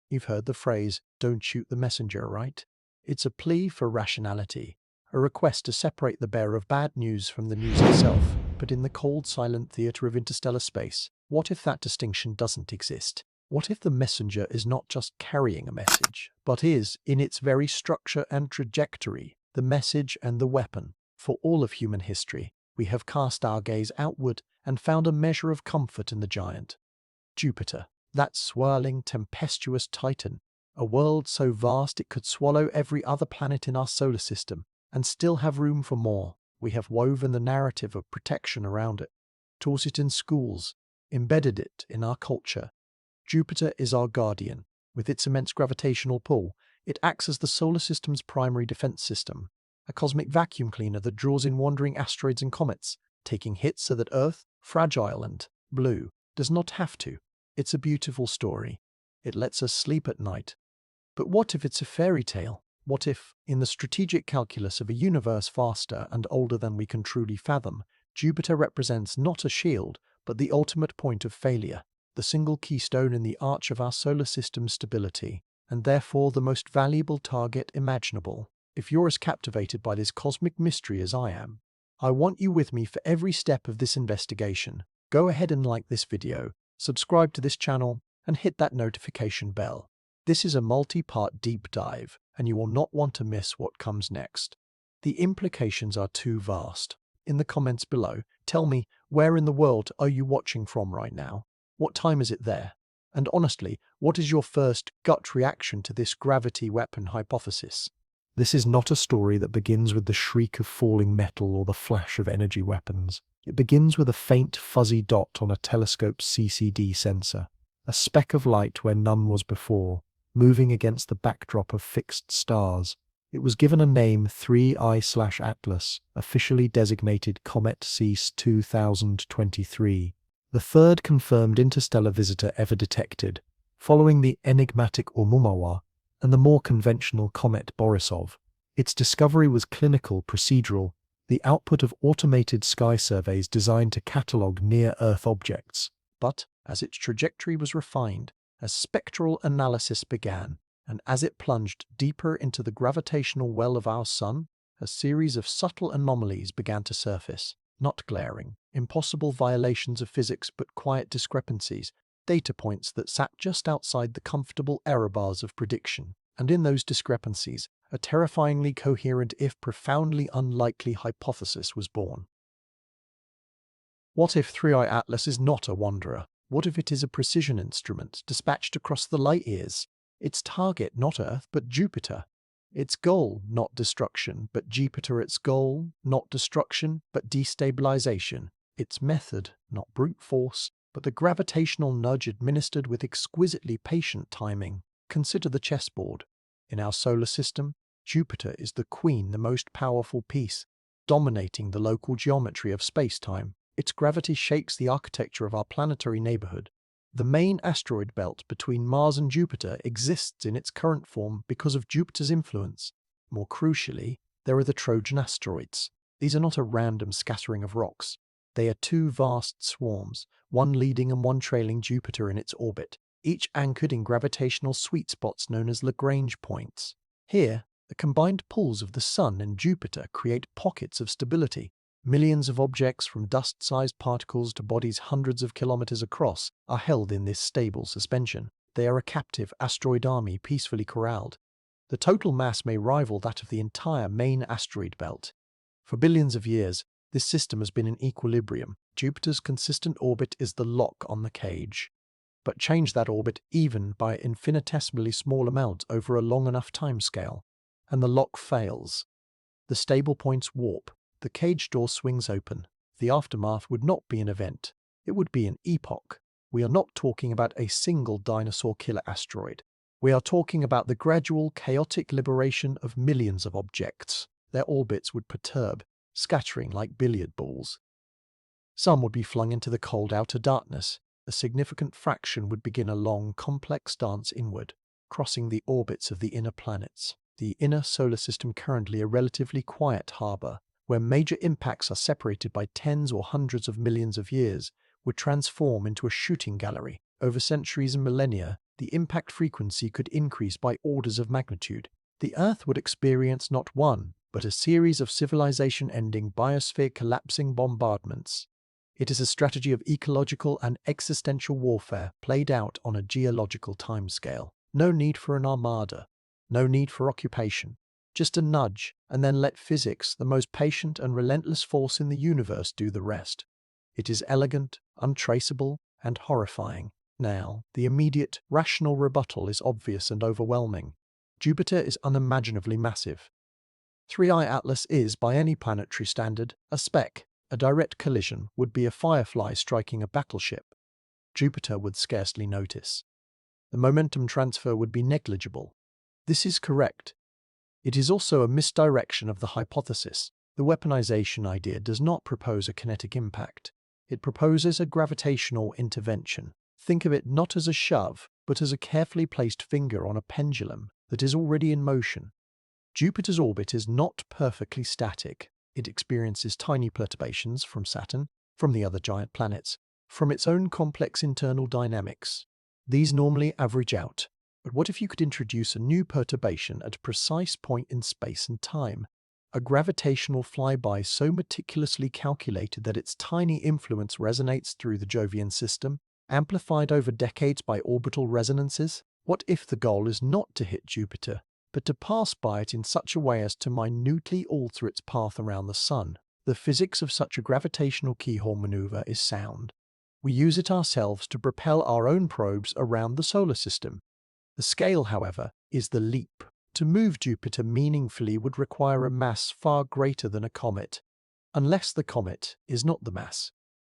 You've heard the phrase, "don't shoot the messenger," right? It's a plea for rationality, a request to separate the bearer of bad news from the news itself. But in the cold, silent theater of interstellar space, what if that distinction doesn't exist? What if the messenger is not just carrying a message, but is, in its very structure and trajectory, the message and the weapon? For all of human history, we have cast our gaze outward and found a measure of comfort in the giant Jupiter, that swirling, tempestuous titan, a world so vast it could swallow every other planet in our solar system and still have room for more. We have woven the narrative of protection around it, taught it in schools, embedded it in our culture. Jupiter is our guardian. With its immense gravitational pull, it acts as the solar system's primary defense system, a cosmic vacuum cleaner that draws in wandering asteroids and comets, taking hits so that Earth, fragile and blue, does not have to. It's a beautiful story. It lets us sleep at night. But what if it's a fairy tale? What if, in the strategic calculus of a universe vaster and older than we can truly fathom, Jupiter represents not a shield, but the ultimate point of failure, the single keystone in the arch of our solar system's stability, and therefore the most valuable target imaginable? If you're as captivated by this cosmic mystery as I am, I want you with me for every step of this investigation. Go ahead and like this video, subscribe to this channel, and hit that notification bell. This is a multi-part deep dive, and you will not want to miss what comes next. The implications are too vast. In the comments below, tell me, where in the world are you watching from right now? What time is it there? And honestly, what is your first gut reaction to this gravity weapon hypothesis? This is not a story that begins with the shriek of falling metal or the flash of energy weapons. It begins with a faint, fuzzy dot on a telescope's CCD sensor, a speck of light where none was before, moving against the backdrop of fixed stars. It was given a name 3I/Atlas, officially designated Comet CES 2023, the third confirmed interstellar visitor ever detected, following the enigmatic Oumuamua and the more conventional comet Borisov. Its discovery was clinical, procedural, the output of automated sky surveys designed to catalogue near-Earth objects. But, as its trajectory was refined, a spectral analysis began, and as it plunged deeper into the gravitational well of our Sun, a series of subtle anomalies began to surface. Not glaring, impossible violations of physics, but quiet discrepancies, data points that sat just outside the comfortable error bars of prediction. And in those discrepancies, a terrifyingly coherent if profoundly unlikely hypothesis was born. What if 3I Atlas is not a wanderer? What if it is a precision instrument dispatched across the light years? Its target not Earth, but Jupiter. Its goal not destruction, but Jupiter. Its goal not destruction, but destabilization. Its method not brute force, but the gravitational nudge administered with exquisitely patient timing. Consider the chessboard. In our solar system, Jupiter is the queen, the most powerful piece, dominating the local geometry of space-time. Its gravity shakes the architecture of our planetary neighborhood. The main asteroid belt between Mars and Jupiter exists in its current form because of Jupiter's influence. More crucially, there are the Trojan asteroids. These are not a random scattering of rocks. They are two vast swarms, one leading and one trailing Jupiter in its orbit, each anchored in gravitational sweet spots known as Lagrange points. Here, the combined pulls of the Sun and Jupiter create pockets of stability. Millions of objects, from dust-sized particles to bodies hundreds of kilometers across, are held in this stable suspension. They are a captive asteroid army peacefully corralled. The total mass may rival that of the entire main asteroid belt. For billions of years, this system has been in equilibrium. Jupiter's consistent orbit is the lock on the cage. But change that orbit even by an infinitesimally small amount over a long enough timescale, and the lock fails. The stable points warp. The cage door swings open. The aftermath would not be an event. It would be an epoch. We are not talking about a single dinosaur killer asteroid. We are talking about the gradual, chaotic liberation of millions of objects. Their orbits would perturb, scattering like billiard balls. Some would be flung into the cold outer darkness. A significant fraction would begin a long, complex dance inward, crossing the orbits of the inner planets. The inner solar system, currently a relatively quiet harbor, where major impacts are separated by tens or hundreds of millions of years, would transform into a shooting gallery. Over centuries and millennia, the impact frequency could increase by orders of magnitude. The Earth would experience not one, but a series of civilization-ending biosphere-collapsing bombardments. It is a strategy of ecological and existential warfare played out on a geological timescale. No need for an armada, no need for occupation. Just a nudge, and then let physics, the most patient and relentless force in the universe, do the rest. It is elegant, untraceable, and horrifying. Now, the immediate, rational rebuttal is obvious and overwhelming. Jupiter is unimaginably massive. 3i Atlas is, by any planetary standard, a speck. A direct collision would be a firefly striking a battleship. Jupiter would scarcely notice. The momentum transfer would be negligible. This is correct. It is also a misdirection of the hypothesis. The weaponization idea does not propose a kinetic impact. It proposes a gravitational intervention. Think of it not as a shove, but as a carefully placed finger on a pendulum that is already in motion. Jupiter's orbit is not perfectly static. It experiences tiny perturbations from Saturn, from the other giant planets, from its own complex internal dynamics. These normally average out. But what if you could introduce a new perturbation at a precise point in space and time? A gravitational flyby so meticulously calculated that its tiny influence resonates through the Jovian system, amplified over decades by orbital resonances? What if the goal is not to hit Jupiter, but to pass by it in such a way as to minutely alter its path around the Sun? The physics of such a gravitational keyhole maneuver is sound. We use it ourselves to propel our own probes around the solar system. The scale, however, is the leap. To move Jupiter meaningfully would require a mass far greater than a comet, unless the comet is not the mass.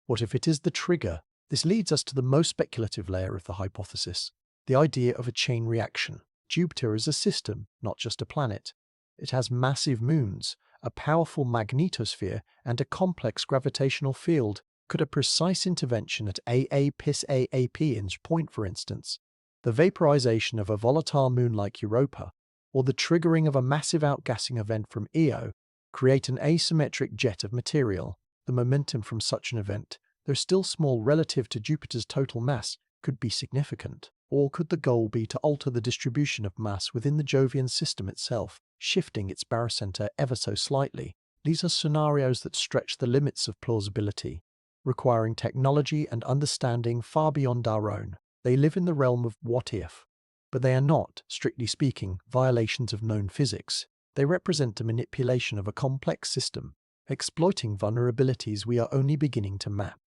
What if it is the trigger? This leads us to the most speculative layer of the hypothesis, the idea of a chain reaction. Jupiter is a system, not just a planet. It has massive moons, a powerful magnetosphere, and a complex gravitational field. Could a precise intervention at AAPIS point, for instance, the vaporization of a volatile moon like Europa, or the triggering of a massive outgassing event from Io, create an asymmetric jet of material? The momentum from such an event, though still small relative to Jupiter's total mass, could be significant. Or could the goal be to alter the distribution of mass within the Jovian system itself, shifting its barycenter ever so slightly? These are scenarios that stretch the limits of plausibility, requiring technology and understanding far beyond our own. They live in the realm of what if, but they are not, strictly speaking, violations of known physics. They represent a manipulation of a complex system, exploiting vulnerabilities we are only beginning to map.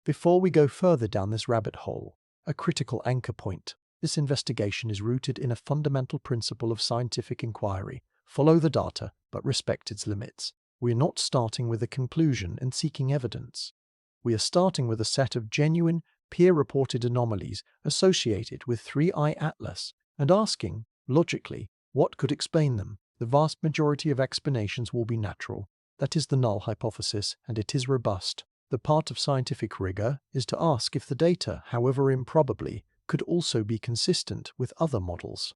Before we go further down this rabbit hole, a critical anchor point. This investigation is rooted in a fundamental principle of scientific inquiry. Follow the data, but respect its limits. We are not starting with a conclusion and seeking evidence. We are starting with a set of genuine, peer-reported anomalies associated with 3i Atlas and asking, logically, what could explain them. The vast majority of explanations will be natural. That is the null hypothesis, and it is robust. The part of scientific rigor is to ask if the data, however improbably, could also be consistent with other models.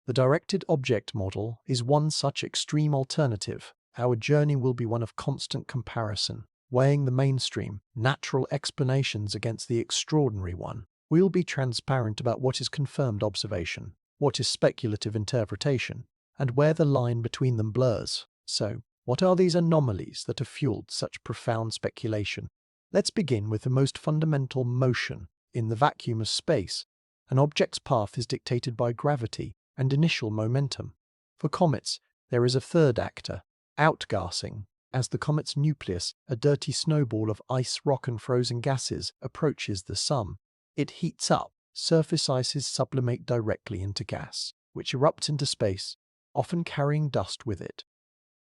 The directed object model is one such extreme alternative. Our journey will be one of constant comparison, weighing the mainstream, natural explanations against the extraordinary one. We'll be transparent about what is confirmed observation, what is speculative interpretation, and where the line between them blurs. So, what are these anomalies that have fueled such profound speculation? Let's begin with the most fundamental motion. In the vacuum of space, an object's path is dictated by gravity and initial momentum. For comets, there is a third actor, outgassing. As the comet's nucleus, a dirty snowball of ice, rock, and frozen gases, approaches the sun, it heats up. Surface ices sublimate directly into gas, which erupts into space, often carrying dust with it.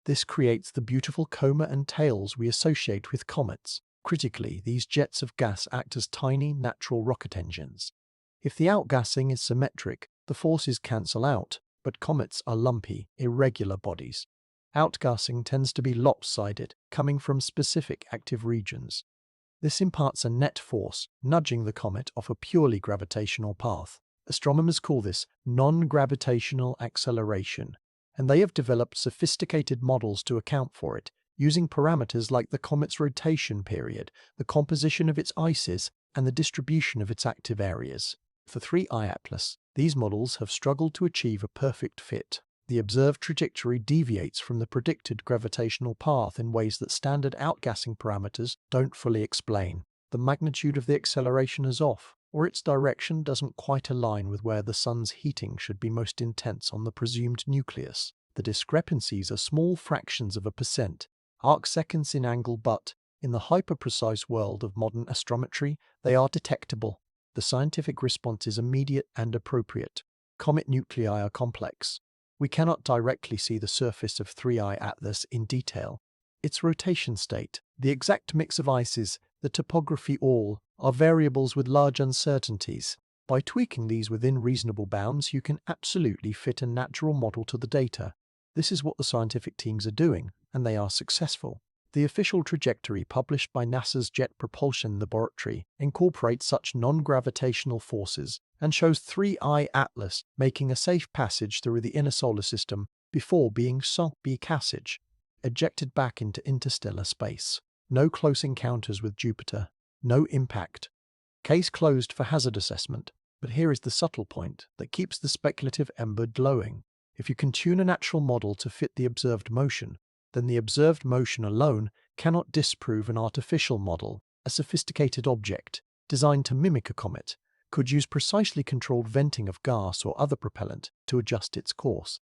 This creates the beautiful coma and tails we associate with comets. Critically, these jets of gas act as tiny, natural rocket engines. If the outgassing is symmetric, the forces cancel out, but comets are lumpy, irregular bodies. Outgassing tends to be lopsided, coming from specific active regions. This imparts a net force, nudging the comet off a purely gravitational path. Astronomers call this non-gravitational acceleration, and they have developed sophisticated models to account for it, using parameters like the comet's rotation period, the composition of its ices, and the distribution of its active areas. For 3I Atlas, these models have struggled to achieve a perfect fit. The observed trajectory deviates from the predicted gravitational path in ways that standard outgassing parameters don't fully explain. The magnitude of the acceleration is off, or its direction doesn't quite align with where the sun's heating should be most intense on the presumed nucleus. The discrepancies are small fractions of a percent, arcseconds in angle, but, in the hyper-precise world of modern astrometry, they are detectable. The scientific response is immediate and appropriate. Comet nuclei are complex. We cannot directly see the surface of 3I Atlas in detail. Its rotation state, the exact mix of ices, the topography all are variables with large uncertainties. By tweaking these within reasonable bounds, you can absolutely fit a natural model to the data. This is what the scientific teams are doing, and they are successful. The official trajectory published by NASA's Jet Propulsion Laboratory incorporates such non-gravitational forces and shows 3I Atlas making a safe passage through the inner solar system before being sunk passage, ejected back into interstellar space. No close encounters with Jupiter, no impact. Case closed for hazard assessment, but here is the subtle point that keeps the speculative ember glowing. If you can tune a natural model to fit the observed motion, then the observed motion alone cannot disprove an artificial model. A sophisticated object, designed to mimic a comet, could use precisely controlled venting of gas or other propellant to adjust its course,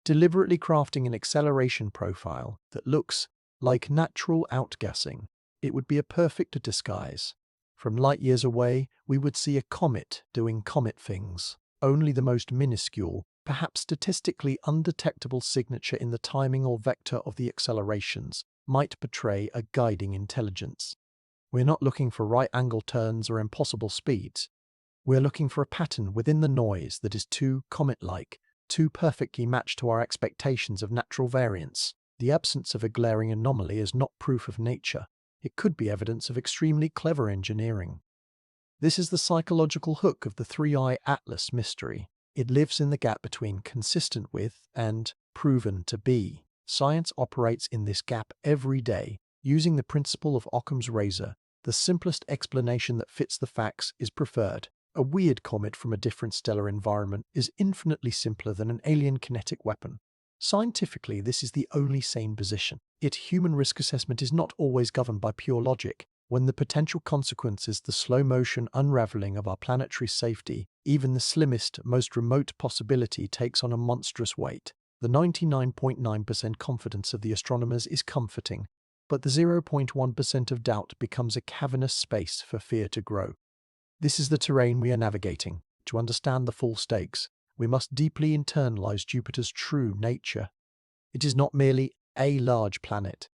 deliberately crafting an acceleration profile that looks like natural outgassing. It would be a perfect disguise. From light years away, we would see a comet doing comet things. Only the most minuscule, perhaps statistically undetectable signature in the timing or vector of the accelerations might betray a guiding intelligence. We're not looking for right-angle turns or impossible speeds. We're looking for a pattern within the noise that is too comet-like, too perfectly matched to our expectations of natural variance. The absence of a glaring anomaly is not proof of nature. It could be evidence of extremely clever engineering. This is the psychological hook of the 3I Atlas mystery. It lives in the gap between consistent with and proven to be. Science operates in this gap every day, using the principle of Occam's razor. The simplest explanation that fits the facts is preferred. A weird comet from a different stellar environment is infinitely simpler than an alien kinetic weapon. Scientifically, this is the only sane position. Yet human risk assessment is not always governed by pure logic. When the potential consequence is the slow-motion unraveling of our planetary safety, even the slimmest, most remote possibility takes on a monstrous weight. The 99.9% confidence of the astronomers is comforting, but the 0.1% of doubt becomes a cavernous space for fear to grow. This is the terrain we are navigating. To understand the full stakes, we must deeply internalize Jupiter's true nature. It is not merely a large planet.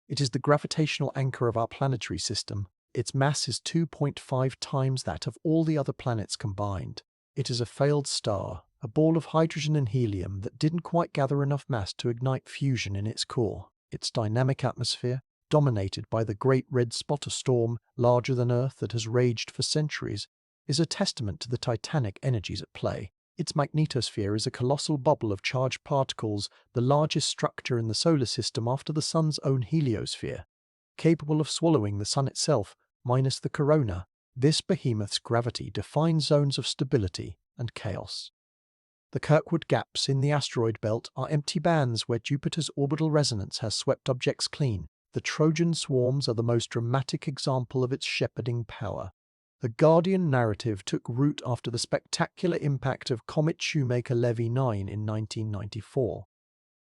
It is the gravitational anchor of our planetary system. Its mass is 2.5 times that of all the other planets combined. It is a failed star, a ball of hydrogen and helium that didn't quite gather enough mass to ignite fusion in its core. Its dynamic atmosphere, dominated by the Great Red Spot, a storm larger than Earth that has raged for centuries, is a testament to the titanic energies at play. Its magnetosphere is a colossal bubble of charged particles, the largest structure in the solar system after the Sun's own heliosphere, capable of swallowing the Sun itself, minus the corona. This behemoth's gravity defines zones of stability and chaos. The Kirkwood gaps in the asteroid belt are empty bands where Jupiter's orbital resonance has swept objects clean. The Trojan swarms are the most dramatic example of its shepherding power. The Guardian narrative took root after the spectacular impact of Comet Shoemaker-Levy 9 in 1994.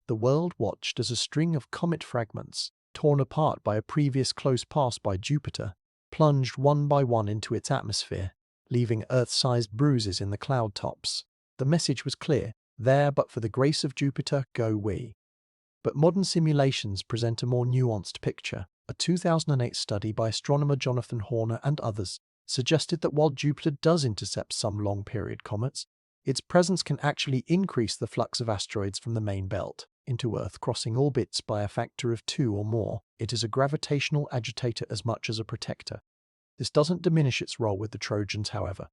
The world watched as a string of comet fragments, torn apart by a previous close pass by Jupiter, plunged one by one into its atmosphere, leaving Earth-sized bruises in the cloud tops. The message was clear: there but for the grace of Jupiter go we. But modern simulations present a more nuanced picture. A 2008 study by astronomer Jonathan Horner and others suggested that while Jupiter does intercept some long-period comets, its presence can actually increase the flux of asteroids from the main belt into Earth, crossing orbits by a factor of 2 or more. It is a gravitational agitator as much as a protector. This doesn't diminish its role with the Trojans, however.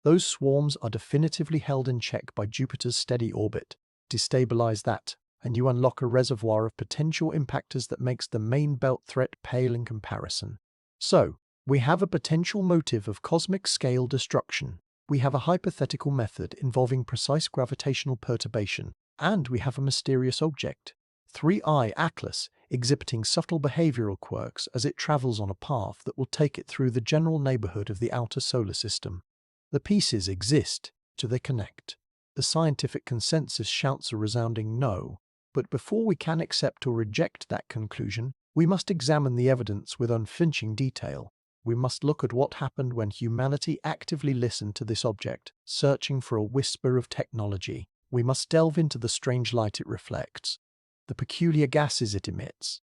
Those swarms are definitively held in check by Jupiter's steady orbit. Destabilize that, and you unlock a reservoir of potential impactors that makes the main belt threat pale in comparison. So, we have a potential motive of cosmic scale destruction. We have a hypothetical method involving precise gravitational perturbation, and we have a mysterious object, 3I Atlas, exhibiting subtle behavioral quirks as it travels on a path that will take it through the general neighborhood of the outer solar system. The pieces exist. Do they connect? The scientific consensus shouts a resounding no, but before we can accept or reject that conclusion, we must examine the evidence with unflinching detail. We must look at what happened when humanity actively listened to this object, searching for a whisper of technology. We must delve into the strange light it reflects, the peculiar gases it emits,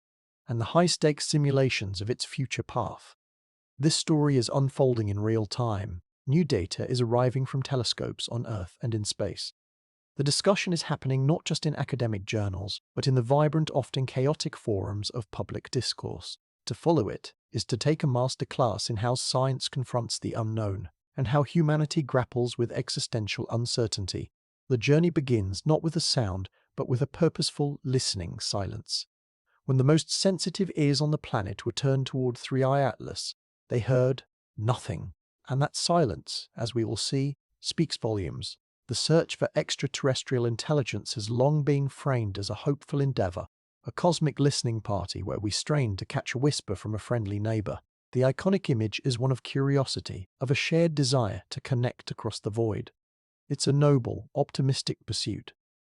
and the high-stakes simulations of its future path. This story is unfolding in real time. New data is arriving from telescopes on Earth and in space. The discussion is happening not just in academic journals, but in the vibrant, often chaotic forums of public discourse. To follow it is to take a master class in how science confronts the unknown and how humanity grapples with existential uncertainty. The journey begins not with a sound, but with a purposeful, listening silence. When the most sensitive ears on the planet were turned toward 3I Atlas, they heard nothing. And that silence, as we will see, speaks volumes. The search for extraterrestrial intelligence has long been framed as a hopeful endeavor, a cosmic listening party where we strain to catch a whisper from a friendly neighbor. The iconic image is one of curiosity, of a shared desire to connect across the void. It's a noble, optimistic pursuit.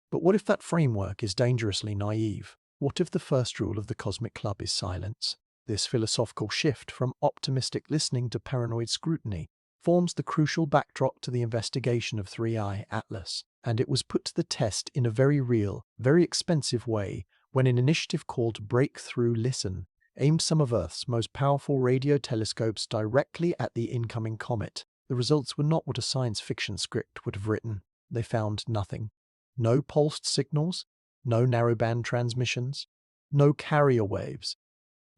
But what if that framework is dangerously naive? What if the first rule of the Cosmic Club is silence? This philosophical shift from optimistic listening to paranoid scrutiny forms the crucial backdrop to the investigation of 3I Atlas, and it was put to the test in a very real, very expensive way when an initiative called Breakthrough Listen aimed some of Earth's most powerful radio telescopes directly at the incoming comet. The results were not what a science fiction script would have written. They found nothing. No pulsed signals, no narrowband transmissions, no carrier waves,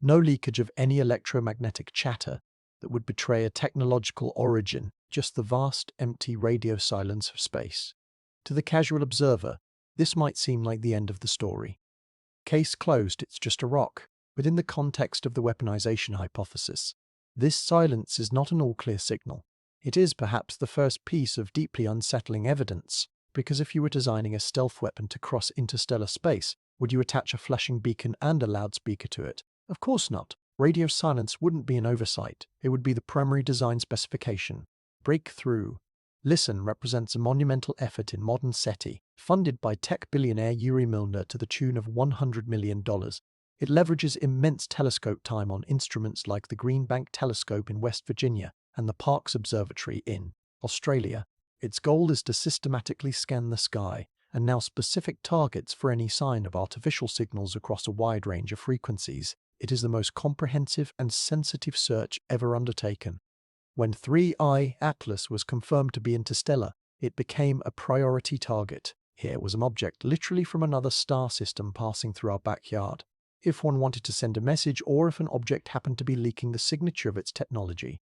no leakage of any electromagnetic chatter that would betray a technological origin, just the vast, empty radio silence of space. To the casual observer, this might seem like the end of the story. Case closed, it's just a rock. But in the context of the weaponization hypothesis, this silence is not an all-clear signal. It is perhaps the first piece of deeply unsettling evidence, because if you were designing a stealth weapon to cross interstellar space, would you attach a flashing beacon and a loudspeaker to it? Of course not. Radio silence wouldn't be an oversight. It would be the primary design specification. Breakthrough Listen represents a monumental effort in modern SETI, funded by tech billionaire Yuri Milner to the tune of $100 million. It leverages immense telescope time on instruments like the Green Bank Telescope in West Virginia and the Parkes Observatory in Australia. Its goal is to systematically scan the sky and now specific targets for any sign of artificial signals across a wide range of frequencies. It is the most comprehensive and sensitive search ever undertaken. When 3I Atlas was confirmed to be interstellar, it became a priority target. Here was an object literally from another star system passing through our backyard. If one wanted to send a message or if an object happened to be leaking the signature of its technology,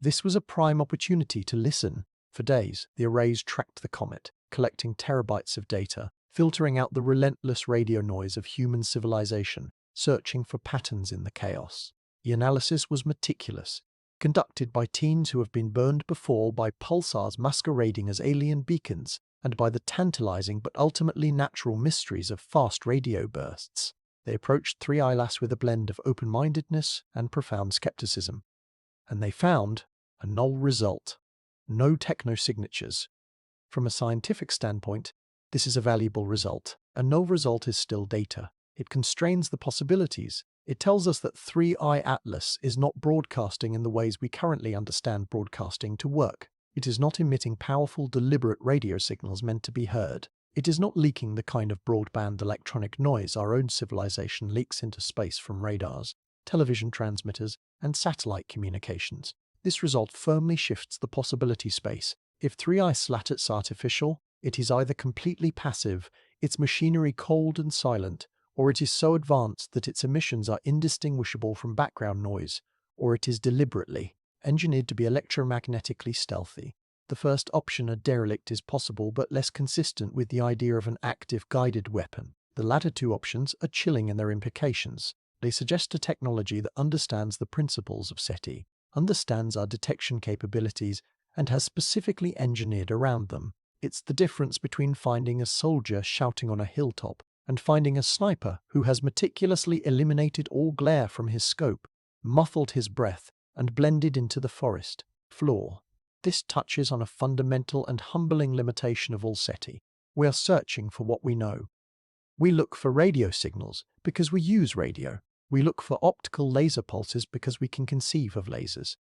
this was a prime opportunity to listen. For days, the arrays tracked the comet, collecting terabytes of data, filtering out the relentless radio noise of human civilization, searching for patterns in the chaos. The analysis was meticulous, conducted by teams who have been burned before by pulsars masquerading as alien beacons and by the tantalizing but ultimately natural mysteries of fast radio bursts. They approached 3I Atlas with a blend of open-mindedness and profound skepticism. And they found a null result. No techno-signatures. From a scientific standpoint, this is a valuable result. A null result is still data. It constrains the possibilities. It tells us that 3I Atlas is not broadcasting in the ways we currently understand broadcasting to work. It is not emitting powerful, deliberate radio signals meant to be heard. It is not leaking the kind of broadband electronic noise our own civilization leaks into space from radars, television transmitters, and satellite communications. This result firmly shifts the possibility space. If 3I Atlas artificial, it is either completely passive, its machinery cold and silent, or it is so advanced that its emissions are indistinguishable from background noise, or it is deliberately engineered to be electromagnetically stealthy. The first option, a derelict, is possible but less consistent with the idea of an active guided weapon. The latter two options are chilling in their implications. They suggest a technology that understands the principles of SETI, understands our detection capabilities, and has specifically engineered around them. It's the difference between finding a soldier shouting on a hilltop and finding a sniper who has meticulously eliminated all glare from his scope, muffled his breath, and blended into the forest floor. This touches on a fundamental and humbling limitation of all SETI. We are searching for what we know. We look for radio signals because we use radio. We look for optical laser pulses because we can conceive of lasers.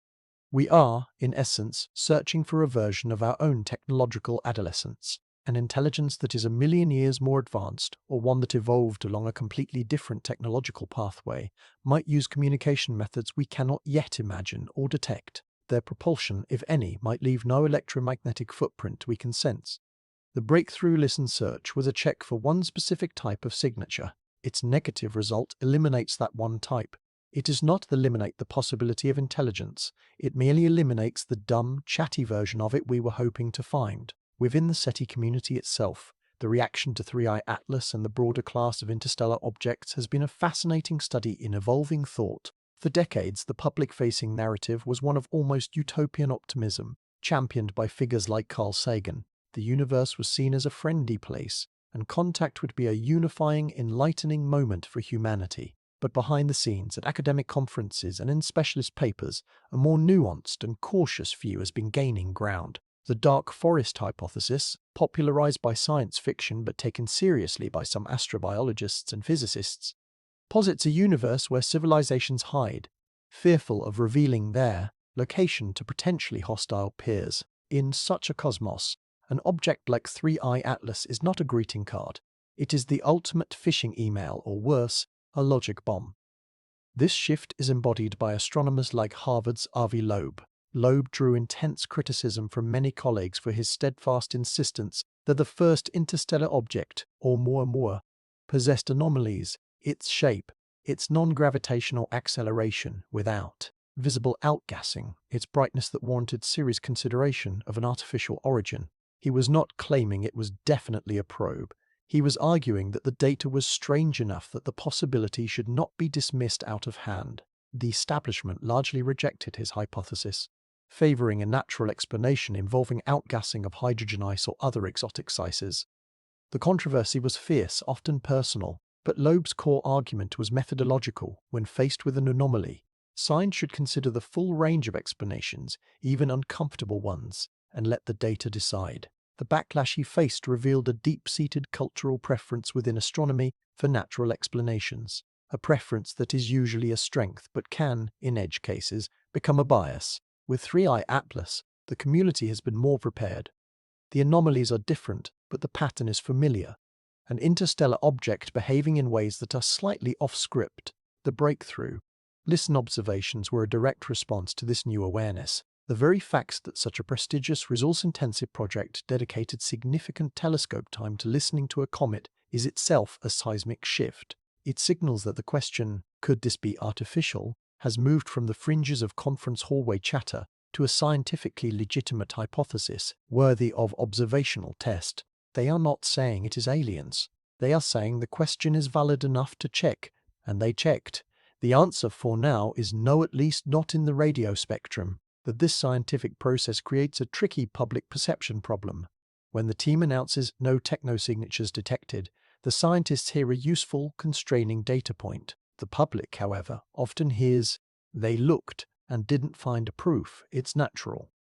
We are, in essence, searching for a version of our own technological adolescence, an intelligence that is a million years more advanced, or one that evolved along a completely different technological pathway, might use communication methods we cannot yet imagine or detect. Their propulsion, if any, might leave no electromagnetic footprint we can sense. The breakthrough listen search was a check for one specific type of signature. Its negative result eliminates that one type. It does not eliminate the possibility of intelligence. It merely eliminates the dumb, chatty version of it we were hoping to find. Within the SETI community itself, the reaction to 3I Atlas and the broader class of interstellar objects has been a fascinating study in evolving thought. For decades, the public-facing narrative was one of almost utopian optimism, championed by figures like Carl Sagan. The universe was seen as a friendly place, and contact would be a unifying, enlightening moment for humanity. But behind the scenes, at academic conferences and in specialist papers, a more nuanced and cautious view has been gaining ground. The dark forest hypothesis, popularized by science fiction but taken seriously by some astrobiologists and physicists, posits a universe where civilizations hide, fearful of revealing their location to potentially hostile peers. In such a cosmos, an object like 3I Atlas is not a greeting card. It is the ultimate phishing email, or worse, a logic bomb. This shift is embodied by astronomers like Harvard's Avi Loeb. Loeb drew intense criticism from many colleagues for his steadfast insistence that the first interstellar object, or Oumuamua, possessed anomalies, its shape, its non-gravitational acceleration without visible outgassing, its brightness that warranted serious consideration of an artificial origin. He was not claiming it was definitely a probe. He was arguing that the data was strange enough that the possibility should not be dismissed out of hand. The establishment largely rejected his hypothesis, favoring a natural explanation involving outgassing of hydrogen ice or other exotic sizes. The controversy was fierce, often personal, but Loeb's core argument was methodological. When faced with an anomaly, science should consider the full range of explanations, even uncomfortable ones, and let the data decide. The backlash he faced revealed a deep-seated cultural preference within astronomy for natural explanations, a preference that is usually a strength but can, in edge cases, become a bias. With 3I Atlas, the community has been more prepared. The anomalies are different, but the pattern is familiar. An interstellar object behaving in ways that are slightly off-script. The breakthrough listen observations were a direct response to this new awareness. The very fact that such a prestigious, resource-intensive project dedicated significant telescope time to listening to a comet is itself a seismic shift. It signals that the question, could this be artificial, has moved from the fringes of conference hallway chatter to a scientifically legitimate hypothesis worthy of observational test. They are not saying it is aliens. They are saying the question is valid enough to check, and they checked. The answer for now is no, at least not in the radio spectrum. That this scientific process creates a tricky public perception problem. When the team announces no technosignatures detected, the scientists hear a useful, constraining data point. The public, however, often hears, they looked and didn't find a proof. It's natural.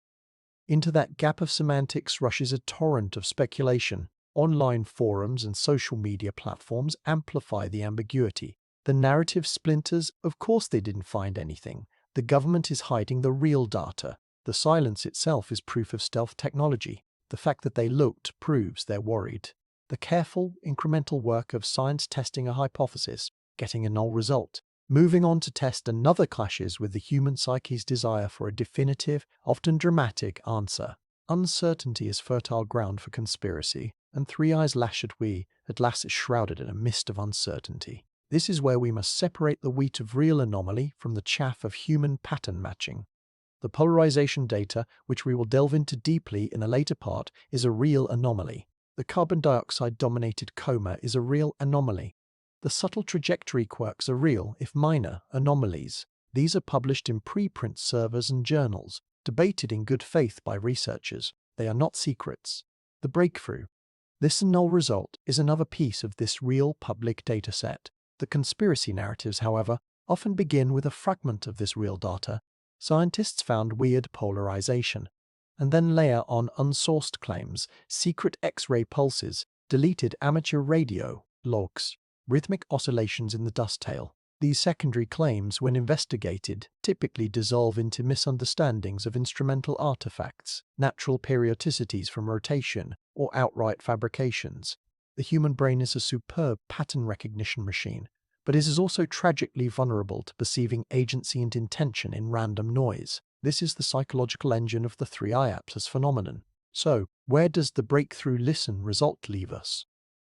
Into that gap of semantics rushes a torrent of speculation. Online forums and social media platforms amplify the ambiguity. The narrative splinters, of course they didn't find anything. The government is hiding the real data. The silence itself is proof of stealth technology. The fact that they looked proves they're worried. The careful, incremental work of science testing a hypothesis, getting a null result, moving on to test another clashes with the human psyche's desire for a definitive, often dramatic answer. Uncertainty is fertile ground for conspiracy, and 3I's Lasciatui at last is shrouded in a mist of uncertainty. This is where we must separate the wheat of real anomaly from the chaff of human pattern matching. The polarization data, which we will delve into deeply in a later part, is a real anomaly. The carbon dioxide-dominated coma is a real anomaly. The subtle trajectory quirks are real, if minor, anomalies. These are published in preprint servers and journals. debated in good faith by researchers. They are not secrets. The breakthrough. This null result is another piece of this real public dataset. The conspiracy narratives, however, often begin with a fragment of this real data. Scientists found weird polarization, and then layer on unsourced claims, secret X-ray pulses, deleted amateur radio logs, rhythmic oscillations in the dust tail. These secondary claims, when investigated, typically dissolve into misunderstandings of instrumental artifacts, natural periodicities from rotation, or outright fabrications. The human brain is a superb pattern recognition machine, but it is also tragically vulnerable to perceiving agency and intention in random noise. This is the psychological engine of the 3i Atlas phenomenon. So, where does the breakthrough listen result leave us?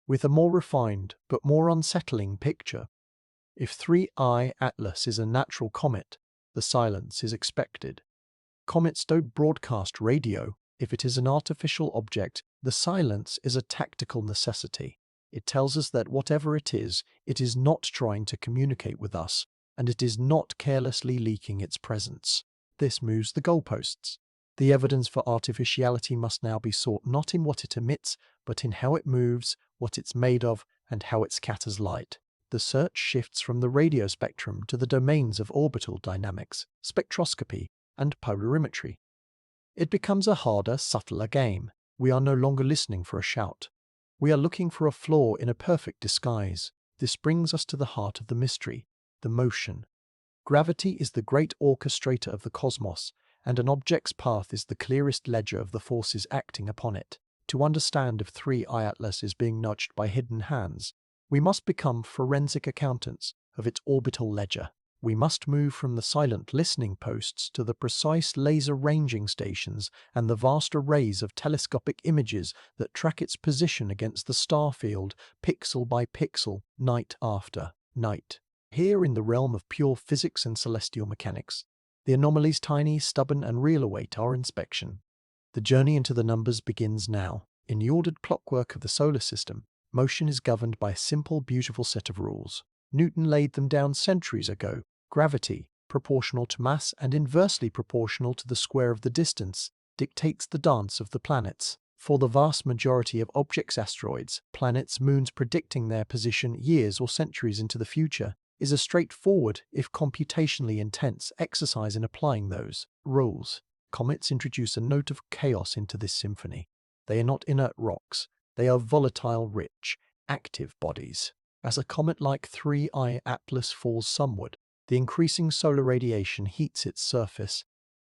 With a more refined, but more unsettling picture. If 3i Atlas is a natural comet, the silence is expected. Comets don't broadcast radio. If it is an artificial object, the silence is a tactical necessity. It tells us that whatever it is not trying to communicate with us, and it is not carelessly leaking its presence. This moves the goalposts. The evidence for artificiality must now be sought not in what it emits, but in how it moves, what it's made of, and how it scatters light. The search shifts from the radio spectrum to the domains of orbital dynamics, spectroscopy, and polarimetry. It becomes a harder, subtler game. We are no longer listening for a shout. We are looking for a flaw in a perfect disguise. This brings us to the heart of the mystery, the motion. Gravity is the great orchestrator of the cosmos, and an object's path is the clearest ledger of the forces acting upon it. To understand if 3i Atlas is being nudged by hidden hands, we must become forensic accountants of its orbital ledger. We must move from the silent listening posts to the precise laser ranging stations and the vast arrays of telescopic images that track its position against the star field, pixel by pixel, night after night. Here in the realm of pure physics and celestial mechanics, the anomalies tiny, stubborn, and real await our inspection. The journey into the numbers begins now. In the ordered clockwork of the solar system, motion is governed by a simple, beautiful set of rules. Newton laid them down centuries ago. Gravity, proportional to mass and inversely proportional to the square of the distance, dictates the dance of the planets. For the vast majority of objects, asteroids, planets, moons predicting their position years or centuries into the future is a straightforward, if computationally intense, exercise in applying those rules. Comets introduce a note of chaos into this symphony. They are not inert rocks. They are volatile, rich, active bodies. As a comet like 3i Atlas falls sunward, the increasing solar radiation heats its surface.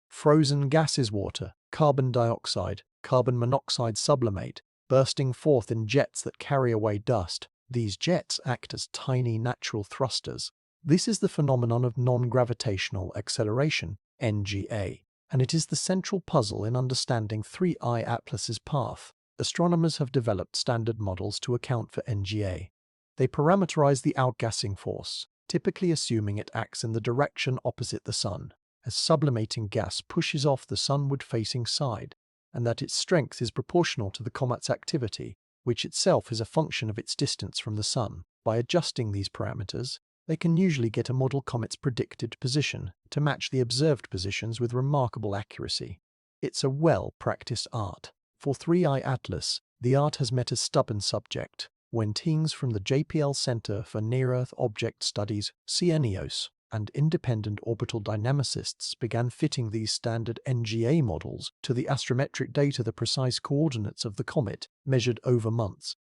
Frozen gases, water, carbon dioxide, carbon monoxide sublimate, bursting forth in jets that carry away dust. These jets act as tiny natural thrusters. This is the phenomenon of non-gravitational acceleration, NGA, and it is the central puzzle in understanding 3i Atlas's path. Astronomers have developed standard models to account for NGA. They parameterize the outgassing force, typically assuming it acts in the direction opposite the Sun, as sublimating gas pushes off the sunward-facing side, and that its strength is proportional to the comet's activity, which itself is a function of its distance from the Sun. By adjusting these parameters, they can usually get a model comet's predicted position to match the observed positions with remarkable accuracy. It's a well-practiced art. For 3i Atlas, the art has met a stubborn subject. When teams from the JPL Center for Near-Earth Object Studies, CNEOS, and independent orbital dynamicists began fitting these standard NGA models to the astrometric data, the precise coordinates of the comet measured over months,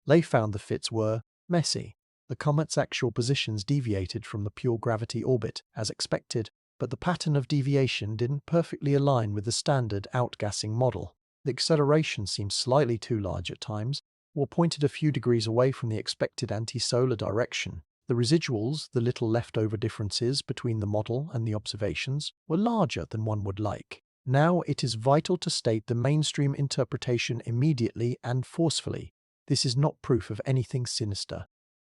they found the fits were messy. The comet's actual positions deviated from the pure gravity orbit as expected, but the pattern of deviation didn't perfectly align with the standard outgassing model. The acceleration seemed slightly too large at times, or pointed a few degrees away from the expected anti-solar direction. The residuals, the little leftover differences between the model and the observations, were larger than one would like. Now it is vital to state the mainstream interpretation immediately and forcefully. This is not proof of anything sinister.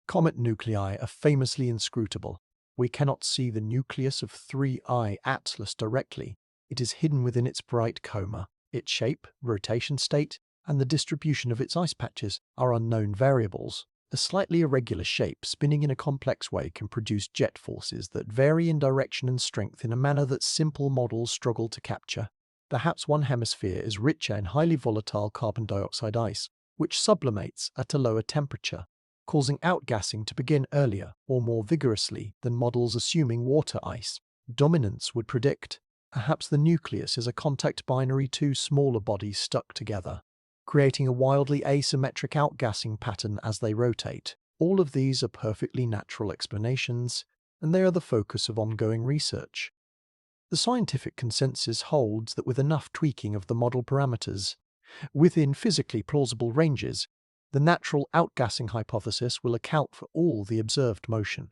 Comet nuclei are famously inscrutable. We cannot see the nucleus of 3i Atlas directly. It is hidden within its bright coma. Its shape, rotation state, and the distribution of its ice patches are unknown variables. A slightly irregular shape spinning in a complex way can produce jet forces that vary in direction and strength in a manner that simple models struggle to capture. Perhaps one hemisphere is richer in highly volatile carbon dioxide ice, which sublimates at a lower temperature, causing outgassing to begin earlier or more vigorously than models assuming water ice dominance would predict. Perhaps the nucleus is a contact binary, two smaller bodies stuck together, creating a wildly asymmetric outgassing pattern as they rotate. All of these are perfectly natural explanations, and they are the focus of ongoing research. The scientific consensus holds that with enough tweaking of the model parameters, within physically plausible ranges, the natural outgassing hypothesis will account for all the observed motion.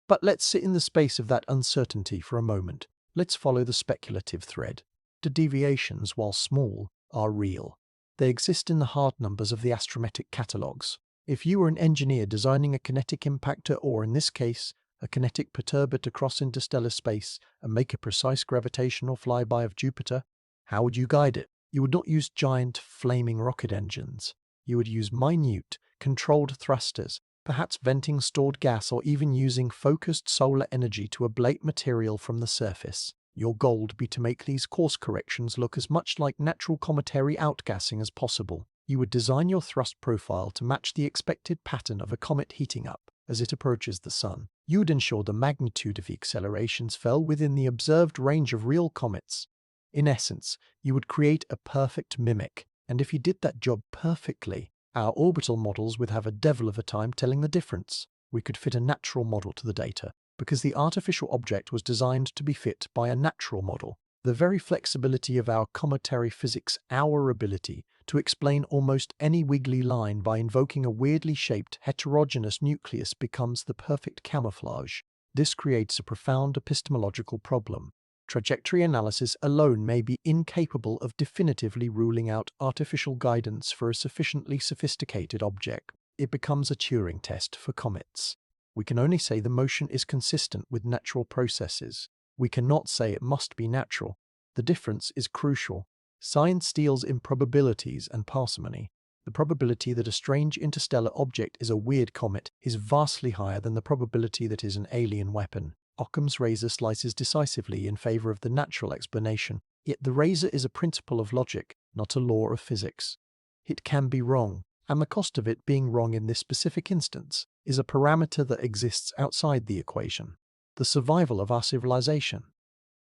But let's sit in the space of that uncertainty for a moment. Let's follow the speculative thread. The deviations, while small, are real. They exist in the hard numbers of the astrometric catalogues. If you were an engineer designing a kinetic impactor, or in this case, a kinetic perturber to cross interstellar space and make a precise gravitational flyby of Jupiter, how would you guide it? You would not use giant, flaming rocket engines. You would use minute, controlled thrusters, perhaps venting stored gas or even using focused solar energy to ablate material from the surface. Your goal would be to make these course corrections look as much like natural cometary outgassing as possible. You would design your thrust profile to match the expected pattern of a comet heating up as it approaches the Sun. You would ensure the magnitude of the accelerations fell within the observed range of real comets. In essence, you would create a perfect mimic, and if you did that job perfectly, our orbital models would have a devil of a time telling the difference. We could fit a natural model to the data, because the artificial object was designed to be fit by a natural model. The very flexibility of our cometary physics, our ability to explain almost any wiggly line by invoking a weirdly shaped heterogeneous nucleus, becomes the perfect camouflage. This creates a profound epistemological problem. Trajectory analysis alone may be incapable of definitively ruling out artificial guidance for a sufficiently sophisticated object. It becomes a Turing test for comets. We can only say the motion is consistent with natural processes. We cannot say it must be natural. The difference is crucial. Science deals in probabilities and parsimony. The probability that a strange interstellar object is a weird comet is vastly higher than the probability that it is an alien weapon. Occam's razor slices decisively in favor of the natural explanation, yet the razor is a principle of logic, not a law of physics. It can be wrong, and the cost of it being wrong in this specific instance is a parameter that exists outside the equation: the survival of our civilization.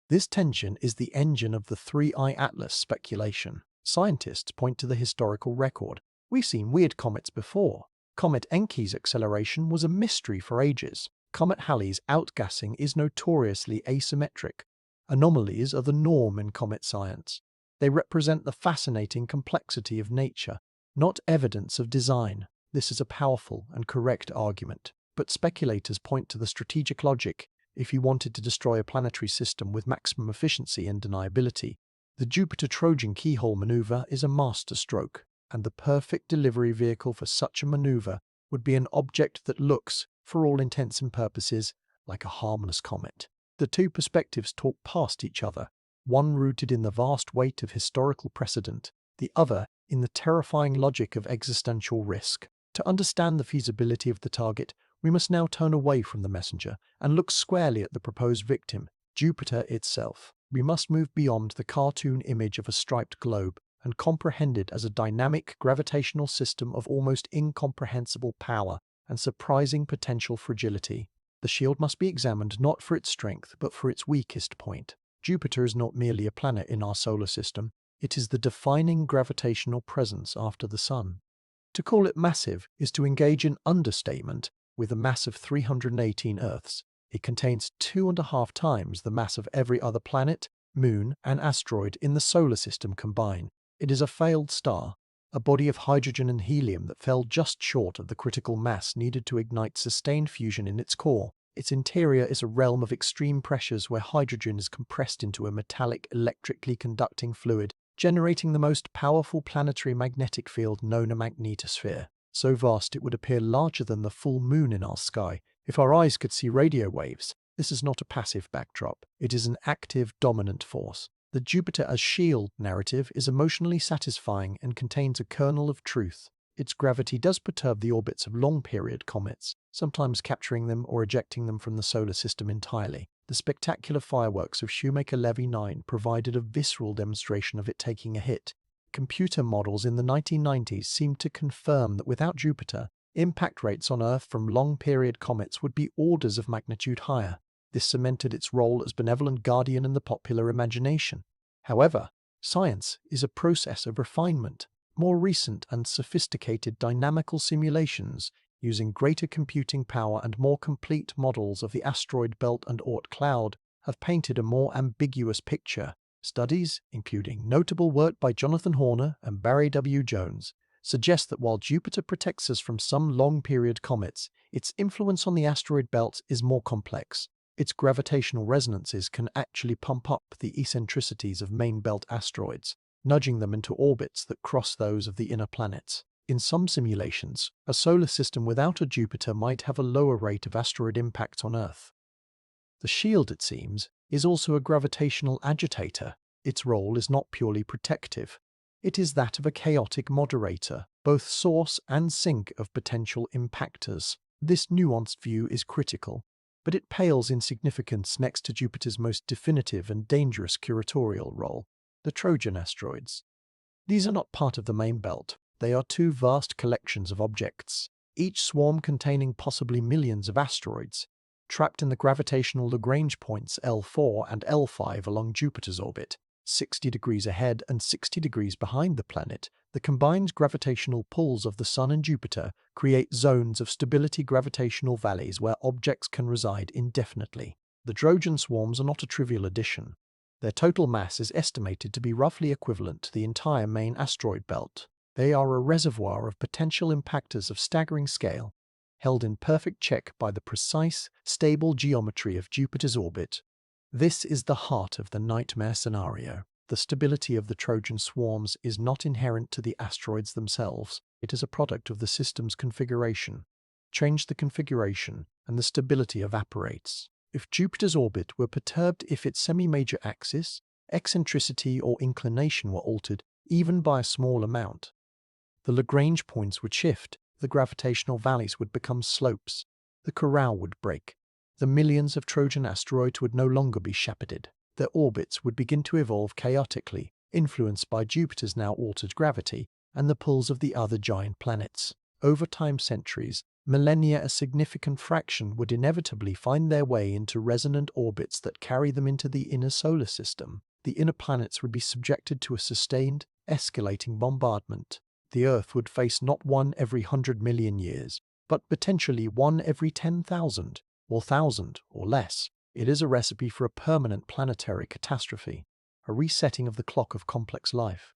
This tension is the engine of the 3I Atlas speculation. Scientists point to the historical record. We've seen weird comets before. Comet Encke's acceleration was a mystery for ages. Comet Halley's outgassing is notoriously asymmetric. Anomalies are the norm in comet science. They represent the fascinating complexity of nature, not evidence of design. This is a powerful and correct argument, but speculators point to the strategic logic. If you wanted to destroy a planetary system with maximum efficiency and deniability, the Jupiter Trojan keyhole maneuver is a masterstroke, and the perfect delivery vehicle for such a maneuver would be an object that looks, for all intents and purposes, like a harmless comet. The two perspectives talk past each other, one rooted in the vast weight of historical precedent, the other in the terrifying logic of existential risk. To understand the feasibility of the target, we must now turn away from the messenger and look squarely at the proposed victim, Jupiter itself. We must move beyond the cartoon image of a striped globe and comprehend it as a dynamic gravitational system of almost incomprehensible power and surprising potential fragility. The shield must be examined not for its strength, but for its weakest point. Jupiter is not merely a planet in our solar system, it is the defining gravitational presence after the Sun. To call it massive is to engage in understatement. With a mass of 318 Earths, it contains 2.5 times the mass of every other planet, moon, and asteroid in the solar system combined. It is a failed star, a body of hydrogen and helium that fell just short of the critical mass needed to ignite sustained fusion in its core. Its interior is a realm of extreme pressures where hydrogen is compressed into a metallic, electrically conducting fluid, generating the most powerful planetary magnetic field known, a magnetosphere. So vast it would appear larger than the full moon in our sky. If our eyes could see radio waves, this is not a passive backdrop. It is an active, dominant force. The Jupiter as shield narrative is emotionally satisfying and contains a kernel of truth. its gravity does perturb the orbits of long-period comets, sometimes capturing them or ejecting them from the solar system entirely. The spectacular fireworks of Shoemaker-Levy 9 provided a visceral demonstration of it taking a hit. Computer models in the 1990s seemed to confirm that without Jupiter, impact rates on Earth from long-period comets would be orders of magnitude higher. This cemented its role as benevolent guardian in the popular imagination. However, science is a process of refinement. More recent and sophisticated dynamical simulations, using greater computing power and more complete models of the asteroid belt and Oort cloud, have painted a more ambiguous picture. Studies, including notable work by Jonathan Horner and Barry W. Jones, suggest that while Jupiter protects us from some long-period comets, its influence on the asteroid belt is more complex. Its gravitational resonances can actually pump up the eccentricities of main belt asteroids, nudging them into orbits that cross those of the inner planets. In some simulations, a solar system without a Jupiter might have a lower rate of asteroid impacts on Earth. The shield, it seems, is also a gravitational agitator. Its role is not purely protective. It is that of a chaotic moderator, both source and sink of potential impactors. This nuanced view is critical, but it pales in significance next to Jupiter's most definitive and dangerous curatorial role, the Trojan asteroids. These are not part of the main belt. They are two vast collections of objects, each swarm containing possibly millions of asteroids, trapped in the gravitational Lagrange points L4 and L5 along Jupiter's orbit. 60 degrees ahead and 60 degrees behind the planet, the combined gravitational pulls of the Sun and Jupiter create zones of stability gravitational valleys where objects can reside indefinitely. The Trojan swarms are not a trivial addition. Their total mass is estimated to be roughly equivalent to the entire main asteroid belt. They are a reservoir of potential impactors of staggering scale, held in perfect check by the precise, stable geometry of Jupiter's orbit. This is the heart of the nightmare scenario. The stability of the Trojan swarms is not inherent to the asteroids themselves. It is a product of the system's configuration. Change the configuration, and the stability evaporates. If Jupiter's orbit were perturbed, if its semi-major axis, eccentricity or inclination were altered, even by a small amount, the Lagrange points would shift, the gravitational valleys would become slopes, the corral would break. The millions of Trojan asteroids would no longer be shepherded. Their orbits would begin to evolve chaotically, influenced by Jupiter's now altered gravity and the pulls of the other giant planets. Over time, centuries, millennia, a significant fraction would inevitably find their way into resonant orbits that carry them into the inner solar system. The inner planets would be subjected to a sustained, escalating bombardment. The Earth would face not one every 100 million years, but potentially one every 10,000. Or 1,000 or less. It is a recipe for a permanent planetary catastrophe, a resetting of the clock of complex life.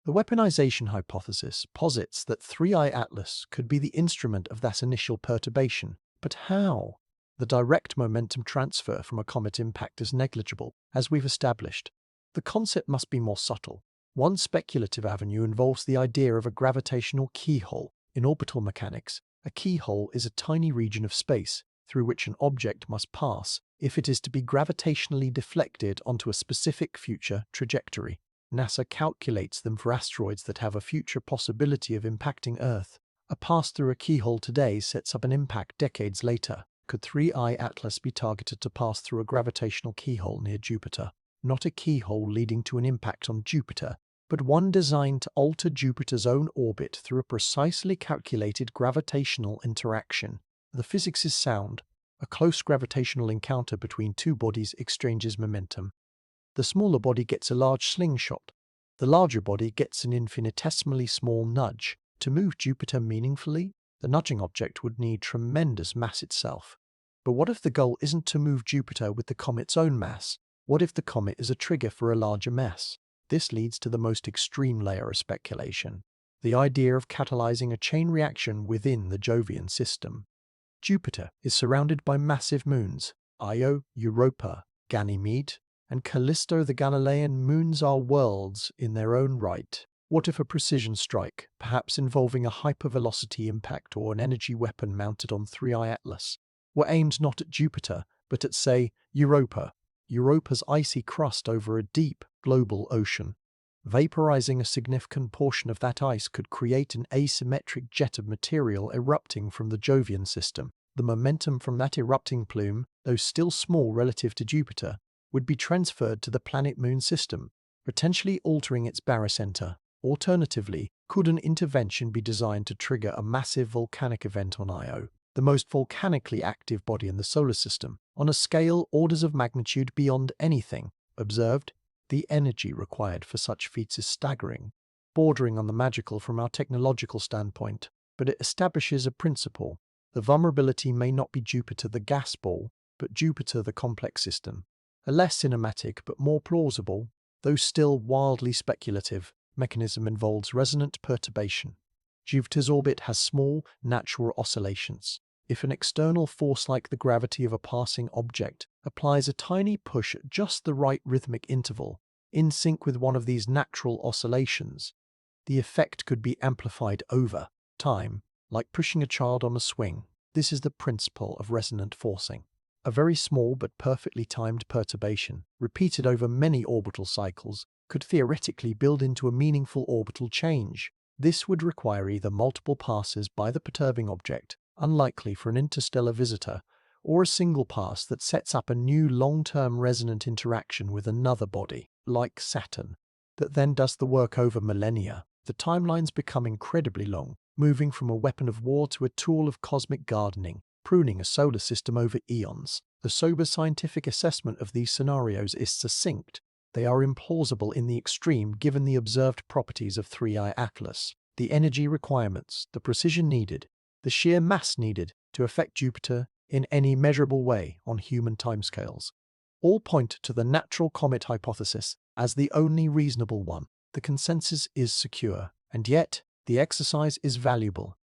The weaponization hypothesis posits that 3I Atlas could be the instrument of that initial perturbation. But how? The direct momentum transfer from a comet impact is negligible, as we've established. The concept must be more subtle. One speculative avenue involves the idea of a gravitational keyhole. In orbital mechanics, a keyhole is a tiny region of space through which an object must pass if it is to be gravitationally deflected onto a specific future trajectory. NASA calculates them for asteroids that have a future possibility of impacting Earth. A pass through a keyhole today sets up an impact decades later. Could 3I Atlas be targeted to pass through a gravitational keyhole near Jupiter? Not a keyhole leading to an impact on Jupiter, but one designed to alter Jupiter's own orbit through a precisely calculated gravitational interaction. The physics is sound. A close gravitational encounter between two bodies exchanges momentum. The smaller body gets a large slingshot. The larger body gets an infinitesimally small nudge. To move Jupiter meaningfully, the nudging object would need tremendous mass itself. But what if the goal isn't to move Jupiter with the comet's own mass? What if the comet is a trigger for a larger mass? This leads to the most extreme layer of speculation. The idea of catalyzing a chain reaction within the Jovian system. Jupiter is surrounded by massive moons. Io, Europa, Ganymede, and Callisto. The Galilean moons are worlds in their own right. What if a precision strike, perhaps involving a hypervelocity impact or an energy weapon mounted on 3I Atlas, were aimed not at Jupiter, but at, say, Europa, Europa's icy crust over a deep, global ocean? Vaporizing a significant portion of that ice could create an asymmetric jet of material erupting from the Jovian system. The momentum from that erupting plume, though still small relative to Jupiter, would be transferred to the planet-moon system, potentially altering its barycenter. Alternatively, could an intervention be designed to trigger a massive volcanic event on Io, the most volcanically active body in the solar system, on a scale orders of magnitude beyond anything observed? The energy required for such feats is staggering, bordering on the magical from our technological standpoint, but it establishes a principle. The vulnerability may not be Jupiter the gas ball, but Jupiter the complex system. A less cinematic but more plausible, though still wildly speculative, mechanism involves resonant perturbation. Jupiter's orbit has small, natural oscillations. If an external force like the gravity of a passing object applies a tiny push at just the right rhythmic interval, in sync with one of these natural oscillations, the effect could be amplified over time, like pushing a child on a swing. This is the principle of resonant forcing. A very small but perfectly timed perturbation, repeated over many orbital cycles, could theoretically build into a meaningful orbital change. This would require either multiple passes by the perturbing object, unlikely for an interstellar visitor, or a single pass that sets up a new long-term resonant interaction with another body, like Saturn, that then does the work over millennia. The timelines become incredibly long, moving from a weapon of war to a tool of cosmic gardening, pruning a solar system over eons. The sober scientific assessment of these scenarios is succinct. They are implausible in the extreme given the observed properties of 3I Atlas, the energy requirements, the precision needed, the sheer mass needed to affect Jupiter in any measurable way on human timescales. All point to the natural comet hypothesis as the only reasonable one. The consensus is secure, and yet the exercise is valuable.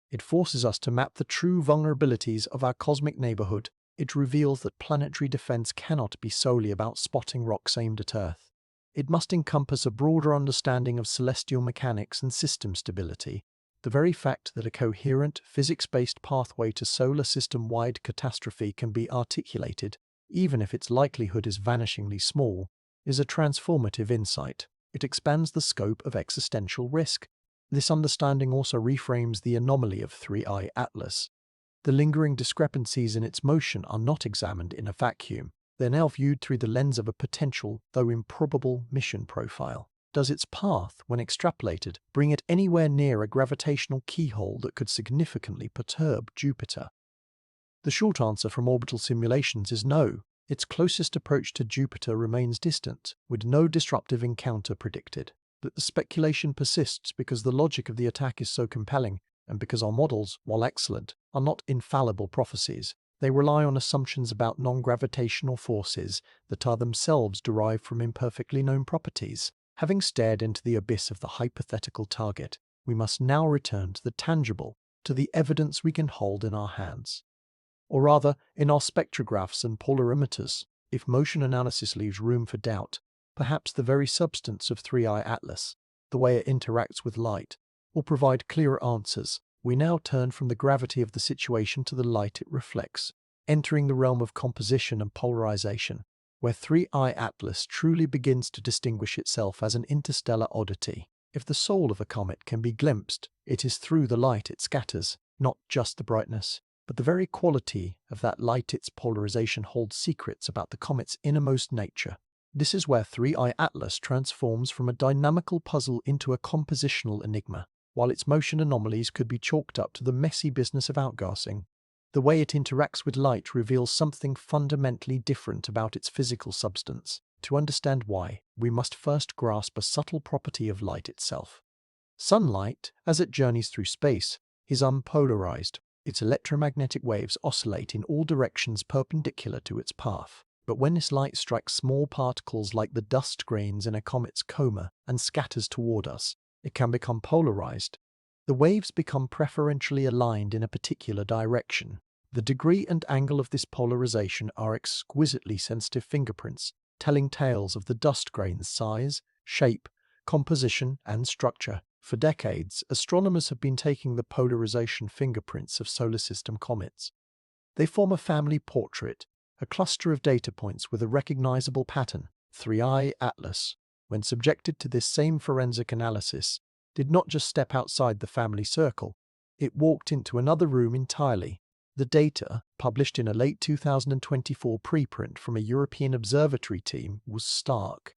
It forces us to map the true vulnerabilities of our cosmic neighborhood. It reveals that planetary defense cannot be solely about spotting rocks aimed at Earth. It must encompass a broader understanding of celestial mechanics and system stability. The very fact that a coherent, physics-based pathway to solar system-wide catastrophe can be articulated, even if its likelihood is vanishingly small, is a transformative insight. It expands the scope of existential risk. This understanding also reframes the anomaly of 3I Atlas. The lingering discrepancies in its motion are not examined in a vacuum. They're now viewed through the lens of a potential, though improbable, mission profile. Does its path, when extrapolated, bring it anywhere near a gravitational keyhole that could significantly perturb Jupiter? The short answer from orbital simulations is no. Its closest approach to Jupiter remains distant, with no disruptive encounter predicted. But the speculation persists because the logic of the attack is so compelling, and because our models, while excellent, are not infallible prophecies. They rely on assumptions about non-gravitational forces that are themselves derived from imperfectly known properties. Having stared into the abyss of the hypothetical target, we must now return to the tangible, to the evidence we can hold in our hands. Or rather, in our spectrographs and polarimeters. If motion analysis leaves room for doubt, perhaps the very substance of 3I Atlas, the way it interacts with light, will provide clearer answers. We now turn from the gravity of the situation to the light it reflects, entering the realm of composition and polarization, where 3I Atlas truly begins to distinguish itself as an interstellar oddity. If the soul of a comet can be glimpsed, it is through the light it scatters, not just the brightness, but the very quality of that light. Its polarization holds secrets about the comet's innermost nature. This is where 3I Atlas transforms from a dynamical puzzle into a compositional enigma, while its motion anomalies could be chalked up to the messy business of outgassing. The way it interacts with light reveals something fundamentally different about its physical substance. To understand why, we must first grasp a subtle property of light itself. Sunlight, as it journeys through space, is unpolarized. Its electromagnetic waves oscillate in all directions perpendicular to its path. But when this light strikes small particles like the dust grains in a comet's coma and scatters toward us, it can become polarized. The waves become preferentially aligned in a particular direction. The degree and angle of this polarization are exquisitely sensitive fingerprints, telling tales of the dust grain's size, shape, composition, and structure. For decades, astronomers have been taking the polarization fingerprints of solar system comets. They form a family portrait, a cluster of data points with a recognizable pattern, 3I Atlas. when subjected to this same forensic analysis, did not just step outside the family circle, it walked into another room entirely. The data, published in a late 2024 preprint from a European observatory team, was stark.